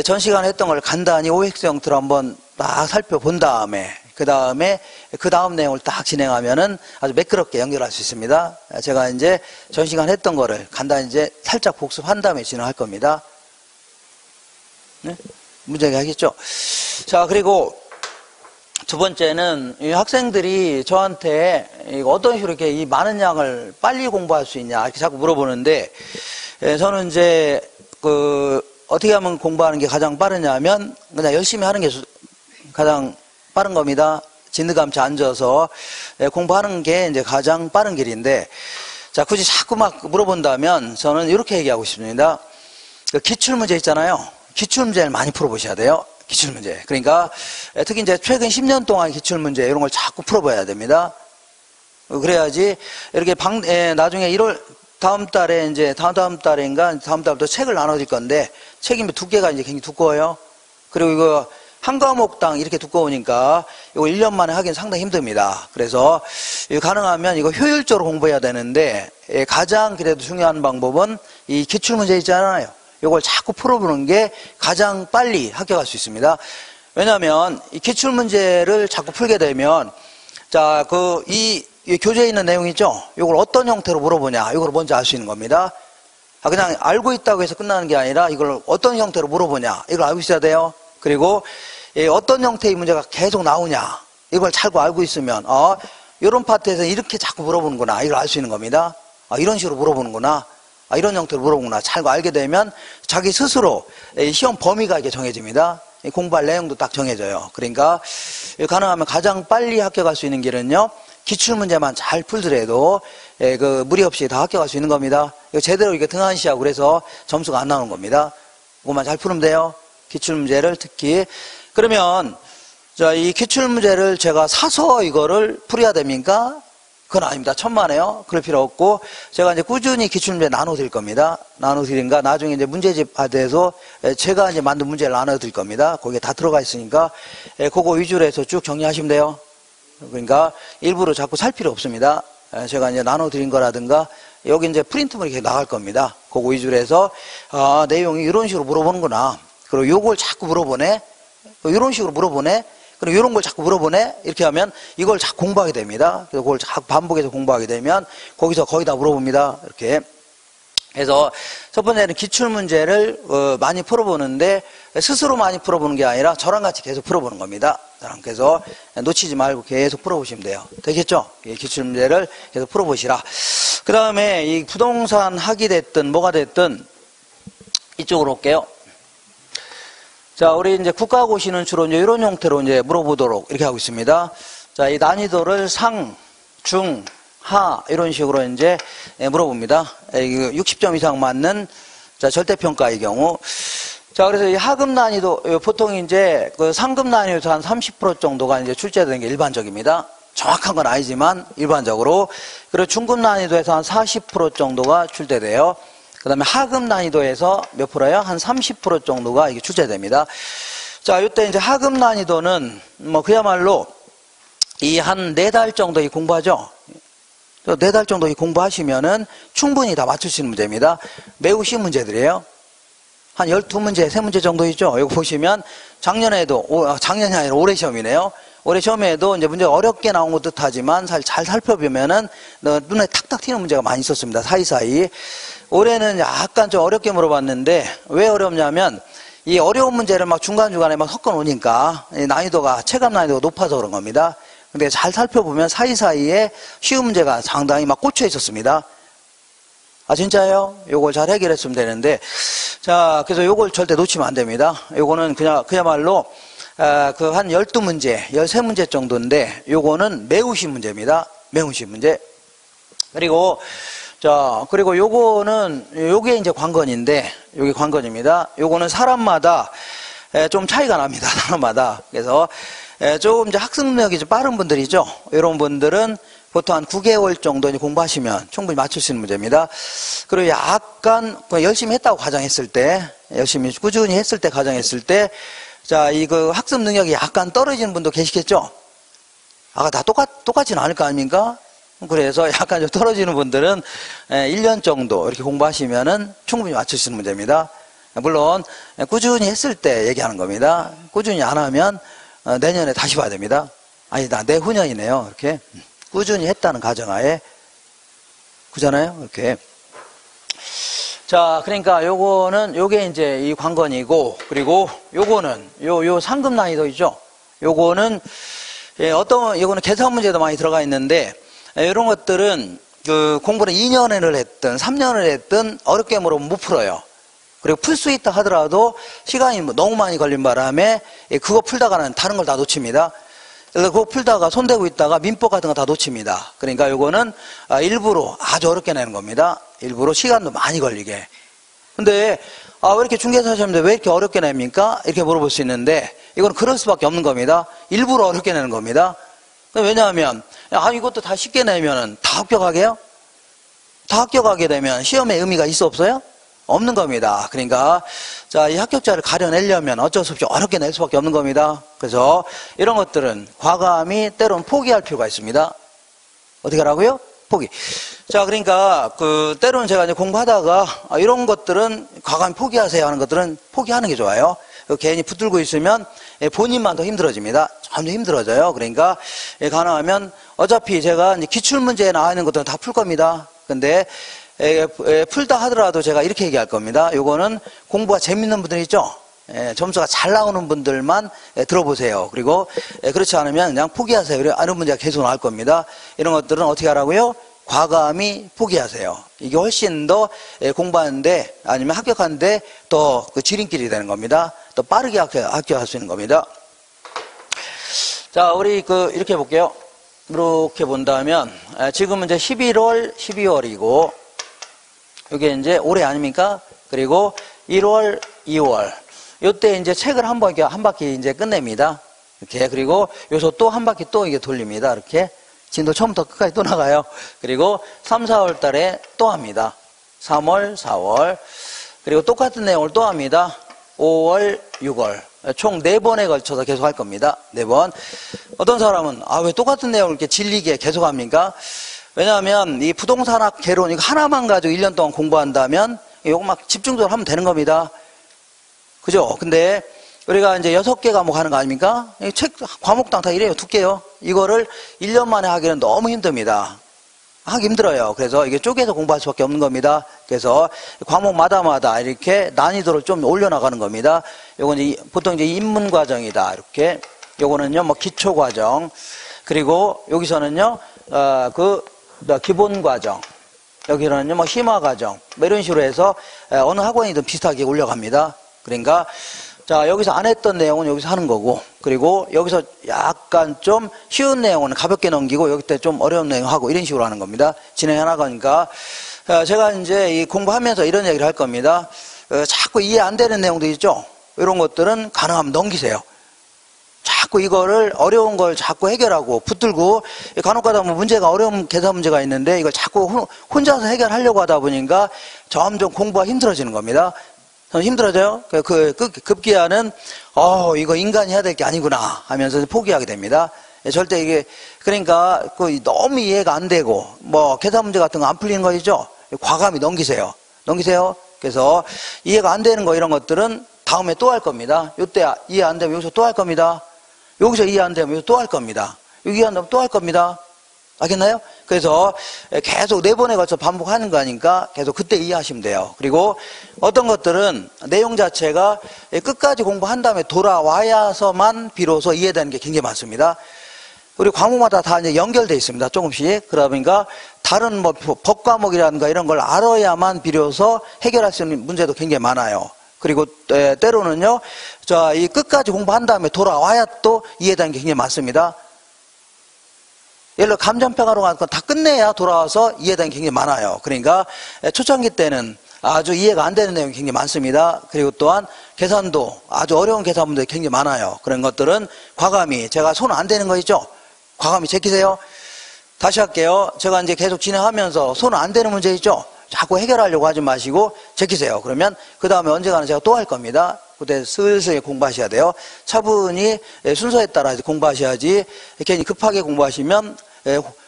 전 시간에 했던 걸 간단히 OX 형태로 한번 딱 살펴본 다음에, 그 다음 내용을 딱 진행하면은 아주 매끄럽게 연결할 수 있습니다. 제가 이제 전 시간 했던 거를 간단히 이제 살짝 복습한 다음에 진행할 겁니다. 네? 문제 하겠죠? 자, 그리고 두 번째는 이 학생들이 저한테 어떤 식으로 이렇게 이 많은 양을 빨리 공부할 수 있냐 이렇게 자꾸 물어보는데, 저는 이제 어떻게 하면 공부하는 게 가장 빠르냐면 그냥 열심히 하는 게 가장 빠른 겁니다. 진드감치 앉아서 공부하는 게 이제 가장 빠른 길인데, 자, 굳이 자꾸 막 물어본다면 저는 이렇게 얘기하고 싶습니다. 기출문제 있잖아요. 기출문제를 많이 풀어보셔야 돼요. 기출문제. 그러니까 특히 이제 최근 10년 동안 기출문제 이런 걸 자꾸 풀어봐야 됩니다. 그래야지 이렇게 나중에 1월 다음 달부터 책을 나눠줄 건데 책이 두께가 이제 굉장히 두꺼워요. 그리고 이거 한 과목당 이렇게 두꺼우니까 이거 1년 만에 하기는 상당히 힘듭니다. 그래서 가능하면 이거 효율적으로 공부해야 되는데 가장 그래도 중요한 방법은 이 기출문제 있잖아요. 이걸 자꾸 풀어보는 게 가장 빨리 합격할 수 있습니다. 왜냐하면 이 기출문제를 자꾸 풀게 되면 자, 이 교재에 있는 내용 있죠? 이걸 어떤 형태로 물어보냐 이걸 먼저 알 수 있는 겁니다. 그냥 알고 있다고 해서 끝나는 게 아니라 이걸 어떤 형태로 물어보냐 이걸 알고 있어야 돼요. 그리고 어떤 형태의 문제가 계속 나오냐 이걸 잘 알고 있으면 이런 파트에서 이렇게 자꾸 물어보는구나 이걸 알 수 있는 겁니다. 이런 식으로 물어보는구나 이런 형태로 물어보는구나 잘 알게 되면 자기 스스로 시험 범위가 이렇게 정해집니다. 공부할 내용도 딱 정해져요. 그러니까 가능하면 가장 빨리 합격할 수 있는 길은요 기출문제만 잘 풀더라도 무리 없이 다 합격할 수 있는 겁니다. 제대로 이게 등한시하고 그래서 점수가 안 나오는 겁니다. 그것만 잘 풀면 돼요. 기출문제를 특히. 그러면 이 기출문제를 제가 사서 이거를 풀어야 됩니까? 그건 아닙니다. 천만에요. 그럴 필요 없고 제가 이제 꾸준히 기출문제 나눠 드릴 겁니다. 나눠 드린가 나중에 이제 문제집 받아서 제가 이제 만든 문제를 나눠 드릴 겁니다. 거기에 다 들어가 있으니까 그거 위주로 해서 쭉 정리하시면 돼요. 그러니까 일부러 자꾸 살 필요 없습니다. 제가 이제 나눠 드린 거라든가 여기 이제 프린트물이 이렇게 나갈 겁니다. 그거 위주로 해서 내용이 이런 식으로 물어보는구나. 그리고 요걸 자꾸 물어보네. 이런 식으로 물어보네. 그리고 이런 걸 자꾸 물어보네. 이렇게 하면 이걸 자꾸 공부하게 됩니다. 그래서 그걸 자꾸 반복해서 공부하게 되면 거기서 거의 다 물어봅니다. 이렇게. 그래서 첫 번째는 기출문제를 많이 풀어보는데 스스로 많이 풀어보는 게 아니라 저랑 같이 계속 풀어보는 겁니다. 그래서 놓치지 말고 계속 풀어보시면 돼요. 되겠죠? 기출문제를 계속 풀어보시라. 그 다음에 이 부동산 학이 됐든 뭐가 됐든 이쪽으로 올게요. 자, 우리 이제 국가고시는 주로 이제 이런 형태로 이제 물어보도록 이렇게 하고 있습니다. 자, 이 난이도를 상, 중, 하 이런 식으로 이제 물어봅니다. 60점 이상 맞는 자 절대평가의 경우 자, 그래서 이 하급 난이도, 보통 이제 그 상급 난이도에서 한 30% 정도가 이제 출제되는 게 일반적입니다. 정확한 건 아니지만 일반적으로. 그리고 중급 난이도에서 한 40% 정도가 출제돼요. 그 다음에 하급 난이도에서 몇 프로예요? 한 30% 정도가 이게 출제됩니다. 자, 이때 이제 하급 난이도는 뭐 그야말로 이 한 4달 정도 공부하죠? 4달 정도 공부하시면은 충분히 다 맞출 수 있는 문제입니다. 매우 쉬운 문제들이에요. 한 12문제, 3문제 정도 있죠? 이거 보시면 작년이 아니라 올해 시험이네요. 올해 시험에도 이제 문제가 어렵게 나온 것 듯하지만 잘 살펴보면은 눈에 탁탁 튀는 문제가 많이 있었습니다. 사이사이. 올해는 약간 좀 어렵게 물어봤는데 왜 어렵냐면 이 어려운 문제를 막 중간중간에 막 섞어 놓으니까 난이도가, 체감 난이도가 높아서 그런 겁니다. 근데 잘 살펴보면 사이사이에 쉬운 문제가 상당히 막 꽂혀 있었습니다. 아, 진짜요? 요걸 잘 해결했으면 되는데. 자, 그래서 요걸 절대 놓치면 안 됩니다. 요거는 그야말로, 그 한 12문제, 13문제 정도인데, 요거는 매우 쉬운 문제입니다. 매우 쉬운 문제. 그리고 요거는, 요게 이제 관건인데, 요게 관건입니다. 요거는 사람마다 좀 차이가 납니다. 사람마다. 그래서 조금 이제 학습 능력이 좀 빠른 분들이죠. 이런 분들은 보통 한 9개월 정도 공부하시면 충분히 맞출 수 있는 문제입니다. 그리고 약간 열심히 했다고 가정했을 때, 열심히 꾸준히 했을 때 가정했을 때, 자, 그 학습 능력이 약간 떨어지는 분도 계시겠죠? 아, 다 똑같지는 않을 거 아닙니까? 그래서 약간 좀 떨어지는 분들은 1년 정도 이렇게 공부하시면은 충분히 맞출 수 있는 문제입니다. 물론 꾸준히 했을 때 얘기하는 겁니다. 꾸준히 안 하면 내년에 다시 봐야 됩니다. 아니다, 내후년이네요. 이렇게 꾸준히 했다는 가정하에. 그잖아요? 이렇게. 자, 그러니까 요게 이제 이 관건이고, 그리고 요거는 요 상급 난이도 있죠? 요거는 요거는 계산 문제도 많이 들어가 있는데, 이런 것들은 그 공부를 2년을 했든 3년을 했든 어렵게 물으면 못 풀어요. 그리고 풀 수 있다 하더라도 시간이 너무 많이 걸린 바람에 그거 풀다가는 다른 걸 다 놓칩니다. 그래서 그거 풀다가 손대고 있다가 민법 같은 거 다 놓칩니다. 그러니까 요거는 일부러 아주 어렵게 내는 겁니다. 일부러 시간도 많이 걸리게. 근데 왜 이렇게 중개사 시험인데 왜 이렇게 어렵게 냅니까? 이렇게 물어볼 수 있는데 이건 그럴 수밖에 없는 겁니다. 일부러 어렵게 내는 겁니다. 왜냐하면 이것도 다 쉽게 내면은 다 합격하게요? 다 합격하게 되면 시험에 의미가 있어 없어요? 없는 겁니다. 그러니까 자, 이 합격자를 가려내려면 어쩔 수 없이 어렵게 낼 수밖에 없는 겁니다. 그래서 이런 것들은 과감히 때로는 포기할 필요가 있습니다. 어떻게 하라고요? 포기. 자, 그러니까 때로는 제가 이제 공부하다가 이런 것들은 과감히 포기하세요 하는 것들은 포기하는 게 좋아요. 괜히 붙들고 있으면 본인만 더 힘들어집니다. 점점 힘들어져요. 그러니까 가능하면 어차피 제가 이제 기출문제에 나와 있는 것들은 다 풀 겁니다. 근데 풀다 하더라도 제가 이렇게 얘기할 겁니다. 요거는 공부가 재밌는 분들 있죠? 점수가 잘 나오는 분들만 들어보세요. 그리고 그렇지 않으면 그냥 포기하세요. 그리고 아는 문제가 계속 나올 겁니다. 이런 것들은 어떻게 하라고요? 과감히 포기하세요. 이게 훨씬 더 공부하는데 아니면 합격하는데 더 그 지름길이 되는 겁니다. 더 빠르게 합격할 수 있는 겁니다. 자, 우리 이렇게 볼게요. 이렇게 본다면 지금은 이제 11월, 12월이고 이게 이제 올해 아닙니까? 그리고 1월, 2월. 요때 이제 책을 한 바퀴 이제 끝냅니다. 이렇게. 그리고 요소 또 한 바퀴 또 이게 돌립니다. 이렇게. 진도 처음부터 끝까지 또 나가요. 그리고 3, 4월 달에 또 합니다. 3월, 4월. 그리고 똑같은 내용을 또 합니다. 5월, 6월. 총 4번에 걸쳐서 계속 할 겁니다. 4번. 어떤 사람은, 왜 똑같은 내용을 이렇게 질리게 계속 합니까? 왜냐하면 이 부동산학 개론 이거 하나만 가지고 1년 동안 공부한다면 이거 막 집중적으로 하면 되는 겁니다. 그죠? 근데 우리가 이제 6개 과목 하는 거 아닙니까? 책 과목당 다 이래요. 두께요. 이거를 1년 만에 하기는 너무 힘듭니다. 하기 힘들어요. 그래서 이게 쪼개서 공부할 수밖에 없는 겁니다. 그래서 과목마다 이렇게 난이도를 좀 올려나가는 겁니다. 요건 보통 이제 입문 과정이다. 이렇게. 요거는요, 뭐 기초 과정. 그리고 여기서는요, 기본 과정. 여기는요, 뭐 심화 과정. 뭐 이런 식으로 해서 어느 학원이든 비슷하게 올려갑니다. 그러니까 자, 여기서 안 했던 내용은 여기서 하는 거고, 그리고 여기서 약간 좀 쉬운 내용은 가볍게 넘기고, 여기 때 좀 어려운 내용 하고, 이런 식으로 하는 겁니다. 진행해 나가니까. 제가 이제 이 공부하면서 이런 얘기를 할 겁니다. 자꾸 이해 안 되는 내용도 있죠. 이런 것들은 가능하면 넘기세요. 자꾸 이거를 어려운 걸 자꾸 해결하고 붙들고 간혹가다 문제가 어려운 계산 문제가 있는데 이걸 자꾸 혼자서 해결하려고 하다 보니까 점점 공부가 힘들어지는 겁니다. 힘들어져요. 급기야는 이거 인간이 해야 될 게 아니구나 하면서 포기하게 됩니다. 절대 이게 그러니까 너무 이해가 안 되고 뭐 계산 문제 같은 거 안 풀리는 거 있죠. 과감히 넘기세요. 그래서 이해가 안 되는 거 이런 것들은 다음에 또 할 겁니다. 이때 이해 안 되면 여기서 또 할 겁니다. 여기서 이해 안 되면 여기서 또 할 겁니다. 여기 이해 안 되면 또 할 겁니다. 알겠나요? 그래서 계속 4번에 걸쳐 반복하는 거니까 계속 그때 이해하시면 돼요. 그리고 어떤 것들은 내용 자체가 끝까지 공부한 다음에 돌아와야서만 비로소 이해되는 게 굉장히 많습니다. 우리 과목마다 다 이제 연결되어 있습니다. 조금씩. 그러니까 다른 뭐 법 과목이라든가 이런 걸 알아야만 비로소 해결할 수 있는 문제도 굉장히 많아요. 그리고 때로는요, 이 끝까지 공부한 다음에 돌아와야 또 이해되는 게 굉장히 많습니다. 예를 들어 감정평가로 가는 건 다 끝내야 돌아와서 이해되는 게 굉장히 많아요. 그러니까 초창기 때는 아주 이해가 안 되는 내용이 굉장히 많습니다. 그리고 또한 계산도 아주 어려운 계산 문제가 굉장히 많아요. 그런 것들은 과감히 제가 손 안 대는 거 있죠? 과감히 제끼세요. 다시 할게요. 제가 이제 계속 진행하면서 손 안 대는 문제 있죠? 자꾸 해결하려고 하지 마시고 제끼세요. 그러면 그 다음에 언젠가는 제가 또 할 겁니다. 그때 슬슬 공부하셔야 돼요. 차분히 순서에 따라 공부하셔야지 괜히 급하게 공부하시면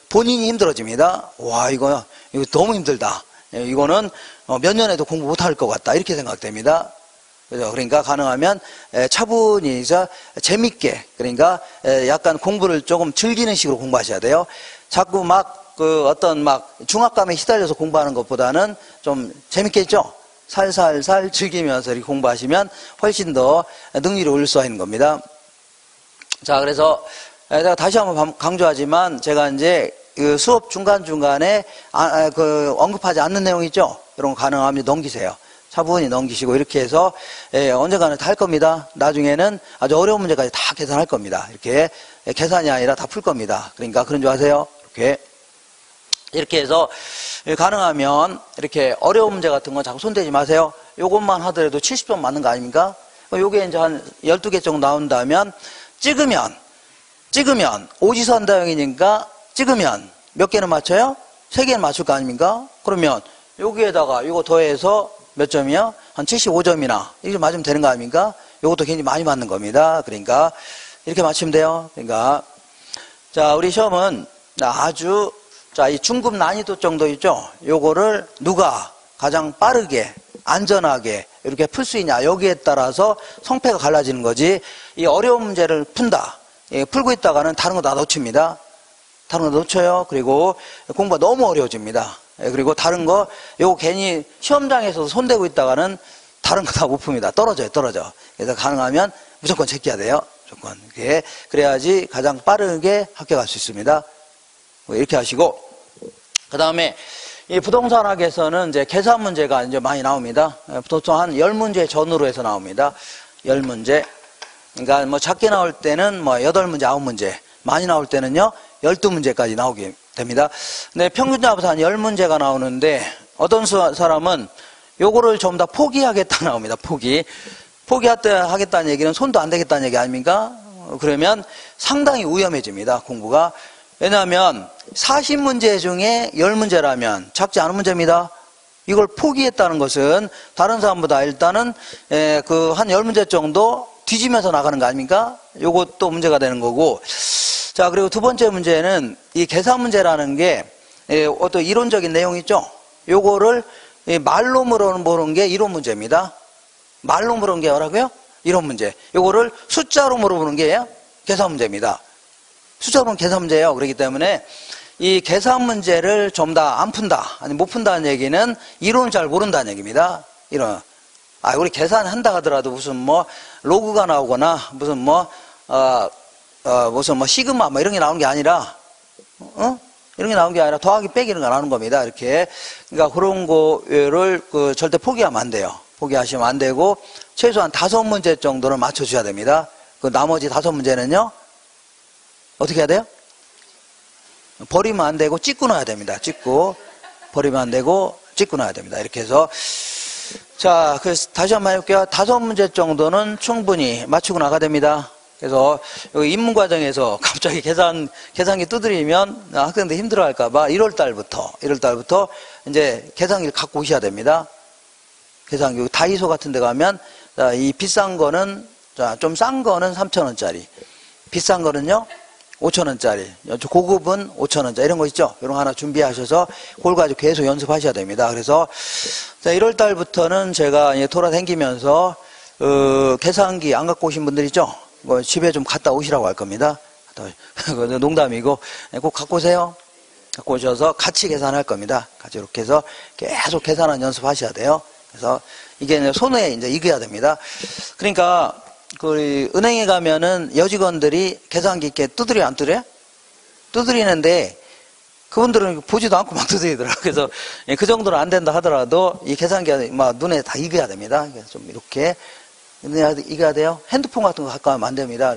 본인이 힘들어집니다. 와, 이거 너무 힘들다. 이거는 몇 년에도 공부 못할 것 같다. 이렇게 생각됩니다. 그러니까 가능하면 차분히 재밌게, 그러니까 약간 공부를 조금 즐기는 식으로 공부하셔야 돼요. 자꾸 어떤 중압감에 휘달려서 공부하는 것보다는 좀 재밌게 있죠? 살살살 즐기면서 이렇게 공부하시면 훨씬 더 능률이 올릴 수가 있는 겁니다. 자, 그래서 제가 다시 한번 강조하지만 제가 이제 그 수업 중간중간에 언급하지 않는 내용 있죠? 이런 거 가능하면 넘기세요. 차분히 넘기시고 이렇게 해서 언젠가는 다 할 겁니다. 나중에는 아주 어려운 문제까지 다 계산할 겁니다. 이렇게 계산이 아니라 다 풀 겁니다. 그러니까 그런 줄 아세요? 이렇게 해서 가능하면 이렇게 어려운 문제 같은 건 자꾸 손대지 마세요. 요것만 하더라도 70점 맞는 거 아닙니까? 요게 이제 한 12개 정도 나온다면 찍으면 오지선다형이니까 찍으면 몇 개는 맞춰요? 3개는 맞출 거 아닙니까? 그러면 여기에다가 요거 더해서 몇 점이요? 한 75점이나 이렇게 맞으면 되는 거 아닙니까? 요것도 굉장히 많이 맞는 겁니다. 그러니까 이렇게 맞추면 돼요. 그러니까 자, 우리 시험은 아주 이 중급 난이도 정도 있죠? 요거를 누가 가장 빠르게 안전하게 이렇게 풀 수 있냐 여기에 따라서 성패가 갈라지는 거지. 이 어려운 문제를 푼다. 풀고 있다가는 다른 거 다 놓칩니다. 다른 거 놓쳐요. 그리고 공부가 너무 어려워집니다. 그리고 다른 거 요거 괜히 시험장에서 손대고 있다가는 다른 거 다 못 풉니다. 떨어져. 그래서 가능하면 무조건 제껴야 돼요. 무조건. 그래야지 가장 빠르게 합격할 수 있습니다. 이렇게 하시고, 그 다음에 이 부동산학에서는 이제 계산 문제가 이제 많이 나옵니다. 보통 한 10문제 전후로 해서 나옵니다. 10문제. 그러니까 뭐 작게 나올 때는 뭐 8문제, 9문제. 많이 나올 때는요, 12문제까지 나오게 됩니다. 근데 평균 잡아서 한 10문제가 나오는데, 어떤 사람은 요거를 전부 다 포기하겠다 나옵니다. 포기하겠다는 얘기는 손도 안 대겠다는 얘기 아닙니까? 그러면 상당히 위험해집니다. 공부가. 왜냐하면 40문제 중에 10문제라면 작지 않은 문제입니다. 이걸 포기했다는 것은 다른 사람보다 일단은 그 한 10문제 정도 뒤지면서 나가는 거 아닙니까? 요것도 문제가 되는 거고. 자, 그리고 두 번째 문제는 이 계산 문제라는 게 어떤 이론적인 내용 있죠? 요거를 말로 물어보는 게 이론 문제입니다. 말로 물어보는 게 뭐라고요? 이론 문제. 요거를 숫자로 물어보는 게 계산 문제입니다. 숫자로는 계산 문제예요. 그렇기 때문에 이 계산 문제를 좀 다 안 푼다, 아니 못 푼다는 얘기는 이론을 잘 모른다는 얘기입니다. 이론. 우리 계산한다 하더라도 무슨 뭐 로그가 나오거나 무슨 무슨 시그마 뭐 이런 게 나오는 게 아니라, 이런 게 나오는 게 아니라 더하기 빼기 이런 거 나오는 겁니다. 이렇게. 그러니까 그런 거를 절대 포기하면 안 돼요. 포기하시면 안 되고 최소한 5문제 정도는 맞춰줘야 됩니다. 그 나머지 5문제는요. 어떻게 해야 돼요? 버리면 안 되고 찍고 놔야 됩니다. 찍고 버리면 안 되고 찍고 놔야 됩니다. 이렇게 해서 자, 그래서 다시 한번 해볼게요. 5문제 정도는 충분히 맞추고 나가야 됩니다. 그래서 여기 입문 과정에서 갑자기 계산기 두드리면 학생들 힘들어 할까봐 1월 달부터 이제 계산기를 갖고 오셔야 됩니다. 계산기, 다이소 같은 데 가면, 자, 이 비싼 거는, 자, 좀 싼 거는 3,000원짜리. 비싼 거는요, 5,000원짜리. 고급은 5,000원짜리. 이런 거 있죠? 이런 거 하나 준비하셔서 그걸 가지고 계속 연습하셔야 됩니다. 그래서, 자, 1월 달부터는 제가 돌아다니면서, 계산기 안 갖고 오신 분들 있죠? 뭐 집에 좀 갔다 오시라고 할 겁니다. 농담이고 꼭 갖고 오세요. 갖고 오셔서 같이 계산할 겁니다. 같이 이렇게 해서 계속 계산하는 연습하셔야 돼요. 그래서 이게 손에 이제 익어야 됩니다. 그러니까 그 은행에 가면은 여직원들이 계산기 있게 두드려 안 두드려? 두드리는데 그분들은 보지도 않고 막 두드리더라고요. 그래서 그 정도는 안 된다 하더라도 이 계산기가 막 눈에 다 익어야 됩니다. 그래서 좀 이렇게 이겨야 돼요. 핸드폰 같은 거 갖고 가면 안 됩니다.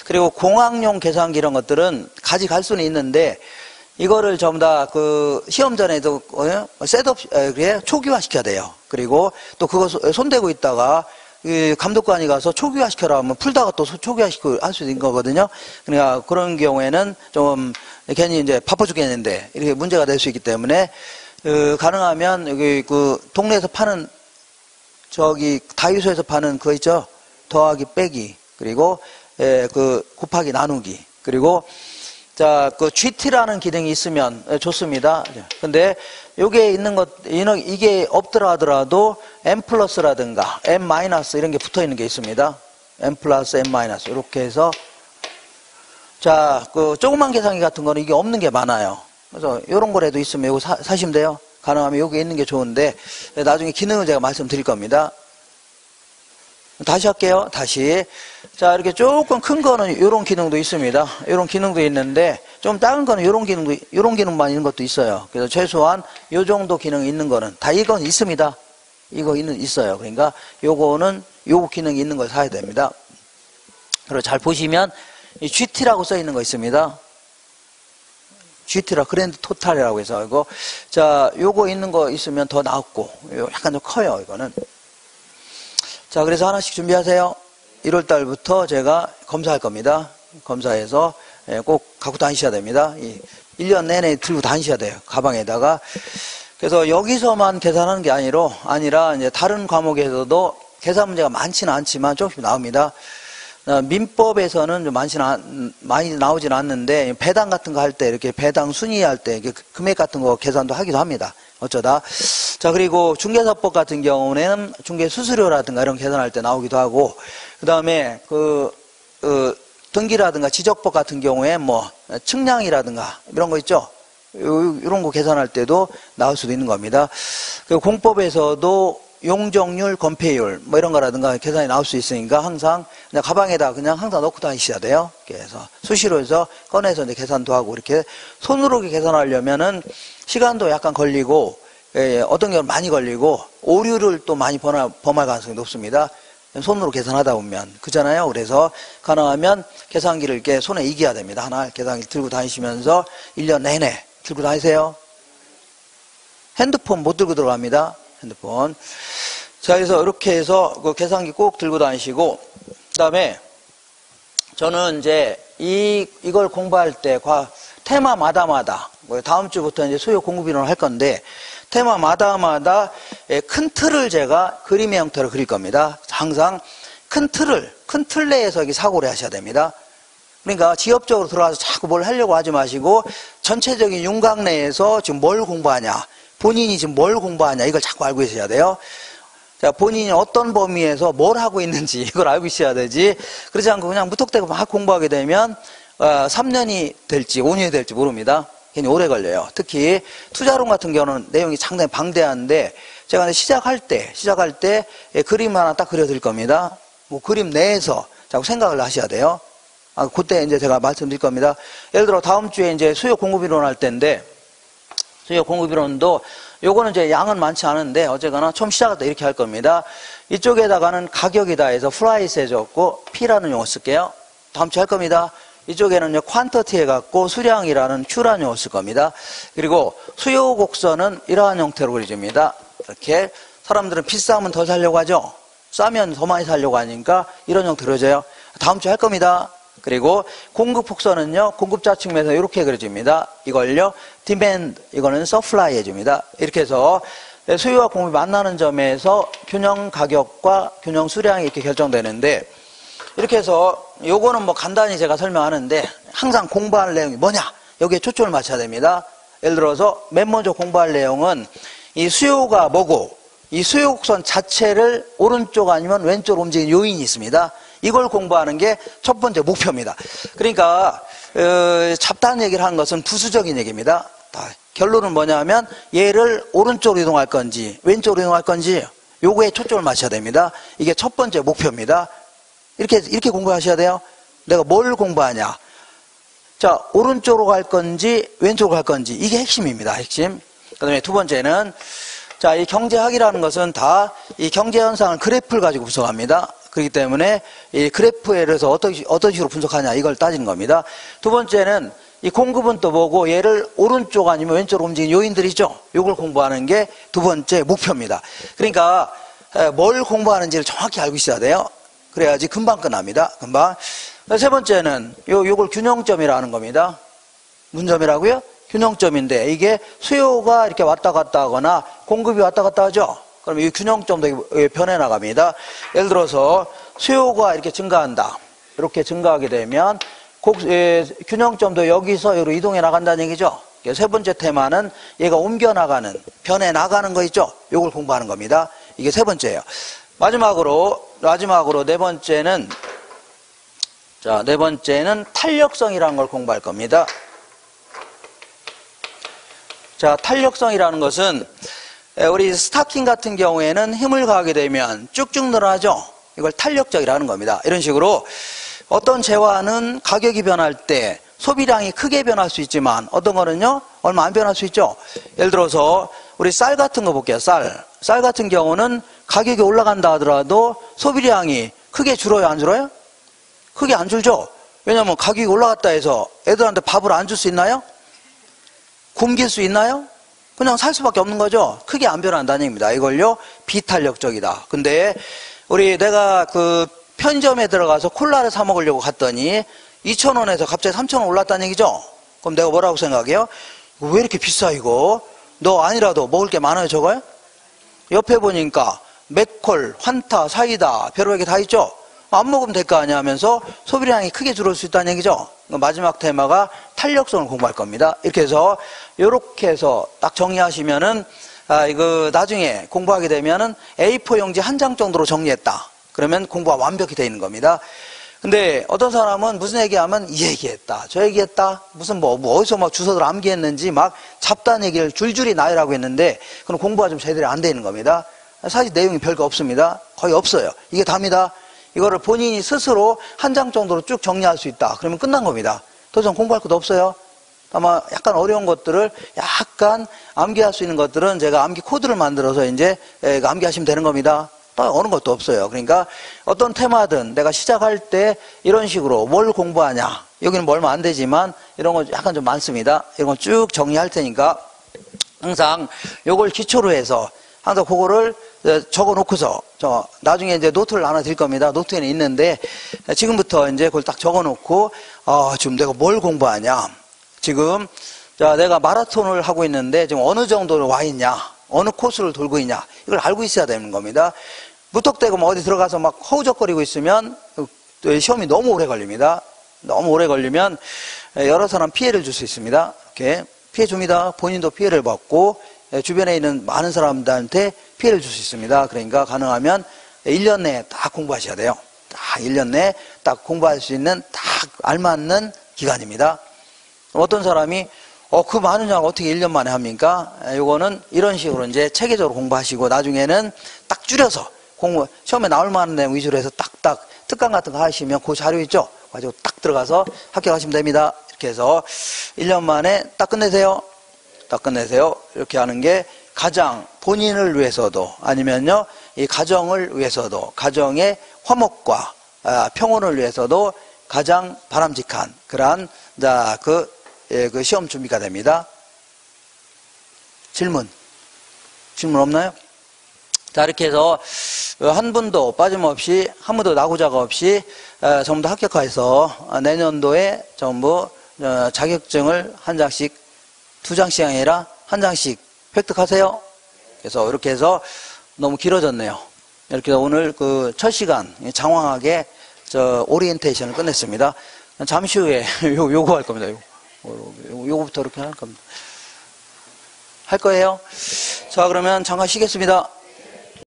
그리고 공학용 계산기 이런 것들은 가져갈 수는 있는데 이거를 전부 다 그 시험 전에도 셋업 초기화 시켜야 돼요. 그리고 또 그거 손대고 있다가 이 감독관이 가서 초기화 시켜라 하면 풀다가 또 초기화 시키고 할 수 있는 거거든요. 그러니까 그런 경우에는 좀 괜히 이제 바빠 죽겠는데 이렇게 문제가 될 수 있기 때문에 가능하면 여기 그 동네에서 파는 저기 다이소에서 파는 그거 있죠? 더하기 빼기 그리고 그 곱하기 나누기 그리고 자 그 GT라는 기능이 있으면 좋습니다. 근데 요게 있는 것 이게 없더라 하더라도 M 플러스라든가 M 마이너스 이런 게 붙어 있는 게 있습니다. M 플러스 M 마이너스 이렇게 해서 자 그 조그만 계산기 같은 거는 이게 없는 게 많아요. 그래서 요런 거라도 있으면 요거 사시면 돼요. 가능하면 여기 있는 게 좋은데 나중에 기능을 제가 말씀드릴 겁니다. 다시 할게요. 다시. 자, 이렇게 조금 큰 거는 이런 기능도 있습니다. 이런 기능도 있는데 좀 작은 거는 이런 기능만 있는 것도 있어요. 그래서 최소한 요 정도 기능이 있는 거는 다 이건 있습니다. 이거 있어요. 그러니까 요거는 요 기능이 있는 걸 사야 됩니다. 그리고 잘 보시면 이 GT라고 써 있는 거 있습니다. GT라 그랜드 토탈이라고 해서 이거 자 요거 있는 거 있으면 더 낫고 약간 좀 커요 이거는. 자 그래서 하나씩 준비하세요. 1월 달부터 제가 검사할 겁니다. 검사해서 꼭 갖고 다니셔야 됩니다. 1년 내내 들고 다니셔야 돼요. 가방에다가. 그래서 여기서만 계산하는 게 아니라 이제 다른 과목에서도 계산 문제가 많지는 않지만 조금씩 나옵니다. 민법에서는 좀 많이 나오진 않는데 배당 같은 거 할 때 이렇게 배당 순위할 때 금액 같은 거 계산도 하기도 합니다. 어쩌다. 자 그리고 중개사법 같은 경우는 중개수수료라든가 이런 계산할 때 나오기도 하고 그 다음에 등기라든가 지적법 같은 경우에 뭐 측량이라든가 이런 거 있죠. 이런 거 계산할 때도 나올 수도 있는 겁니다. 그 공법에서도 용적률, 건폐율 뭐 이런 거라든가 계산이 나올 수 있으니까 항상 그냥 가방에다 그냥 항상 넣고 다니셔야 돼요. 그래서 수시로해서 꺼내서 이제 계산도 하고 이렇게 손으로 계산하려면은 시간도 약간 걸리고 어떤 경우는 많이 걸리고 오류를 또 많이 범할 가능성이 높습니다. 손으로 계산하다 보면 그잖아요. 그래서 가능하면 계산기를 이렇게 손에 이겨야 됩니다. 하나 계산기 들고 다니시면서 1년 내내 들고 다니세요. 핸드폰 못 들고 들어갑니다. 핸드폰. 자, 그래서 이렇게 해서 그 계산기 꼭 들고 다니시고, 그 다음에 저는 이제 이걸 공부할 때 테마마다, 다음 주부터 이제 수요 공급 이론을 할 건데, 테마마다 큰 틀을 제가 그림의 형태로 그릴 겁니다. 항상 큰 틀 내에서 사고를 하셔야 됩니다. 그러니까 지엽적으로 들어가서 자꾸 뭘 하려고 하지 마시고, 전체적인 윤곽 내에서 지금 뭘 공부하냐, 본인이 지금 뭘 공부하냐 이걸 자꾸 알고 있어야 돼요. 자, 본인이 어떤 범위에서 뭘 하고 있는지 이걸 알고 있어야 되지. 그렇지 않고 그냥 무턱대고 막 공부하게 되면 3년이 될지 5년이 될지 모릅니다. 괜히 오래 걸려요. 특히 투자론 같은 경우는 내용이 상당히 방대한데 제가 시작할 때 그림 하나 딱 그려드릴 겁니다. 뭐 그림 내에서 자꾸 생각을 하셔야 돼요. 그때 이제 제가 말씀드릴 겁니다. 예를 들어 다음 주에 이제 수요 공급 이론 할 때인데 수요 공급 이론도 요거는 이제 양은 많지 않은데 어쨌거나 처음 시작할 때 이렇게 할 겁니다. 이쪽에다가는 가격이다 해서 프라이스 해줬고 P라는 용어 쓸게요. 다음 주에 할 겁니다. 이쪽에는 퀀터티 해갖고 수량이라는 Q라는 용어 쓸 겁니다. 그리고 수요 곡선은 이러한 형태로 그려집니다. 이렇게 사람들은 비싸면 더 살려고 하죠. 싸면 더 많이 살려고 하니까 이런 형태로 그려져요. 다음 주에 할 겁니다. 그리고 공급 곡선은요, 공급자 측면에서 이렇게 그려집니다. 이걸요, demand, 이거는 supply 해줍니다. 이렇게 해서 수요와 공급이 만나는 점에서 균형 가격과 균형 수량이 이렇게 결정되는데, 이렇게 해서 요거는 뭐 간단히 제가 설명하는데, 항상 공부할 내용이 뭐냐? 여기에 초점을 맞춰야 됩니다. 예를 들어서 맨 먼저 공부할 내용은 이 수요가 뭐고, 이 수요 곡선 자체를 오른쪽 아니면 왼쪽으로 움직이는 요인이 있습니다. 이걸 공부하는 게 첫 번째 목표입니다. 그러니까 잡다한 얘기를 하는 것은 부수적인 얘기입니다. 결론은 뭐냐면 얘를 오른쪽으로 이동할 건지 왼쪽으로 이동할 건지 요거에 초점을 맞춰야 됩니다. 이게 첫 번째 목표입니다. 이렇게 공부하셔야 돼요. 내가 뭘 공부하냐. 자, 오른쪽으로 갈 건지 왼쪽으로 갈 건지 이게 핵심입니다. 핵심. 그 다음에 두 번째는 자, 이 경제학이라는 것은 다 이 경제 현상을 그래프를 가지고 분석합니다. 그렇기 때문에 이 그래프에 대해서 어떤 식으로 분석하냐 이걸 따지는 겁니다. 두 번째는 이 공급은 또 뭐고 얘를 오른쪽 아니면 왼쪽으로 움직이는 요인들이죠. 이걸 공부하는 게 두 번째 목표입니다. 그러니까 뭘 공부하는지를 정확히 알고 있어야 돼요. 그래야지 금방 끝납니다. 금방. 세 번째는 요걸 균형점이라는 겁니다. 무슨 점이라고요? 균형점인데 이게 수요가 이렇게 왔다 갔다 하거나 공급이 왔다 갔다 하죠. 그럼 이 균형점도 변해 나갑니다. 예를 들어서 수요가 이렇게 증가한다. 이렇게 증가하게 되면 균형점도 여기서 여기로 이동해 나간다는 얘기죠. 세 번째 테마는 얘가 옮겨 나가는, 변해 나가는 거 있죠. 이걸 공부하는 겁니다. 이게 세 번째예요. 마지막으로 네 번째는 네 번째는 탄력성이라는 걸 공부할 겁니다. 자, 탄력성이라는 것은 우리 스타킹 같은 경우에는 힘을 가하게 되면 쭉쭉 늘어나죠. 이걸 탄력적이라는 겁니다. 이런 식으로 어떤 재화는 가격이 변할 때 소비량이 크게 변할 수 있지만 어떤 거는요 얼마 안 변할 수 있죠. 예를 들어서 우리 쌀 같은 거 볼게요. 쌀 같은 경우는 가격이 올라간다 하더라도 소비량이 크게 줄어요, 안 줄어요? 크게 안 줄죠. 왜냐하면 가격이 올라갔다 해서 애들한테 밥을 안 줄 수 있나요? 굶길 수 있나요? 그냥 살 수밖에 없는 거죠. 크게 안 변한다는 얘기입니다. 이걸요 비탄력적이다. 근데 내가 그 편의점에 들어가서 콜라를 사 먹으려고 갔더니 2,000원에서 갑자기 3,000원 올랐다는 얘기죠. 그럼 내가 뭐라고 생각해요? 왜 이렇게 비싸 이거? 너 아니라도 먹을 게 많아요 저거요? 옆에 보니까 맥콜, 환타, 사이다 별의별 게 다 있죠. 안 먹으면 될 거 아니야 하면서 소비량이 크게 줄을 수 있다는 얘기죠. 마지막 테마가 탄력성을 공부할 겁니다. 이렇게 해서 딱 정리하시면은 이거 나중에 공부하게 되면은 A4 용지 한 장 정도로 정리했다. 그러면 공부가 완벽히 되어 있는 겁니다. 근데 어떤 사람은 무슨 얘기하면 이 얘기했다, 저 얘기했다, 무슨 뭐 어디서 막 주워들 암기했는지 막 잡다한 얘기를 줄줄이 나열하고 했는데 그럼 공부가 좀 제대로 안 되어 있는 겁니다. 사실 내용이 별거 없습니다. 거의 없어요. 이게 답니다. 이거를 본인이 스스로 한 장 정도로 쭉 정리할 수 있다. 그러면 끝난 겁니다. 더 이상 공부할 것도 없어요. 아마 약간 어려운 것들을 약간 암기할 수 있는 것들은 제가 암기 코드를 만들어서 이제 암기하시면 되는 겁니다. 또 어느 것도 없어요. 그러니까 어떤 테마든 내가 시작할 때 이런 식으로 뭘 공부하냐. 여기는 뭐 얼마 안 되지만 이런 거 약간 좀 많습니다. 이런 거 쭉 정리할 테니까 항상 요걸 기초로 해서 항상 그거를 적어 놓고서 나중에 이제 노트를 하나 드릴 겁니다. 노트에는 있는데 지금부터 이제 그걸 딱 적어 놓고 지금 내가 뭘 공부하냐. 지금 내가 마라톤을 하고 있는데 지금 어느 정도로 와 있냐, 어느 코스를 돌고 있냐 이걸 알고 있어야 되는 겁니다. 무턱대고 어디 들어가서 막 허우적거리고 있으면 시험이 너무 오래 걸립니다. 너무 오래 걸리면 여러 사람 피해를 줄 수 있습니다. 이렇게 피해 줍니다. 본인도 피해를 받고 주변에 있는 많은 사람들한테 피해를 줄 수 있습니다. 그러니까 가능하면 1년 내에 딱 공부하셔야 돼요. 딱 1년 내에 딱 공부할 수 있는 딱 알맞는 기간입니다. 어떤 사람이 그 많은 양을 어떻게 1년 만에 합니까? 이거는 이런 식으로 이제 체계적으로 공부하시고 나중에는 딱 줄여서 시험에 나올 만한 내용 위주로 해서 딱딱 특강 같은 거 하시면 그 자료 있죠? 가지고 딱 들어가서 합격하시면 됩니다. 이렇게 해서 1년 만에 딱 끝내세요. 딱 끝내세요. 이렇게 하는 게 가장 본인을 위해서도 아니면요 이 가정을 위해서도 가정의 화목과 평온을 위해서도 가장 바람직한 그러한 그 시험 준비가 됩니다. 질문 없나요? 자, 이렇게 해서 한 분도 빠짐없이, 한 분도 낙오자가 없이 전부 다 합격해서 내년도에 전부 자격증을 한 장씩, 두 장씩 아니라 한 장씩 획득하세요. 그래서 이렇게 해서 너무 길어졌네요. 이렇게 해서 오늘 그 첫 시간 장황하게 오리엔테이션을 끝냈습니다. 잠시 후에 요거 할 겁니다. 요거부터 이렇게 할 겁니다. 할 거예요. 자, 그러면 잠깐 쉬겠습니다.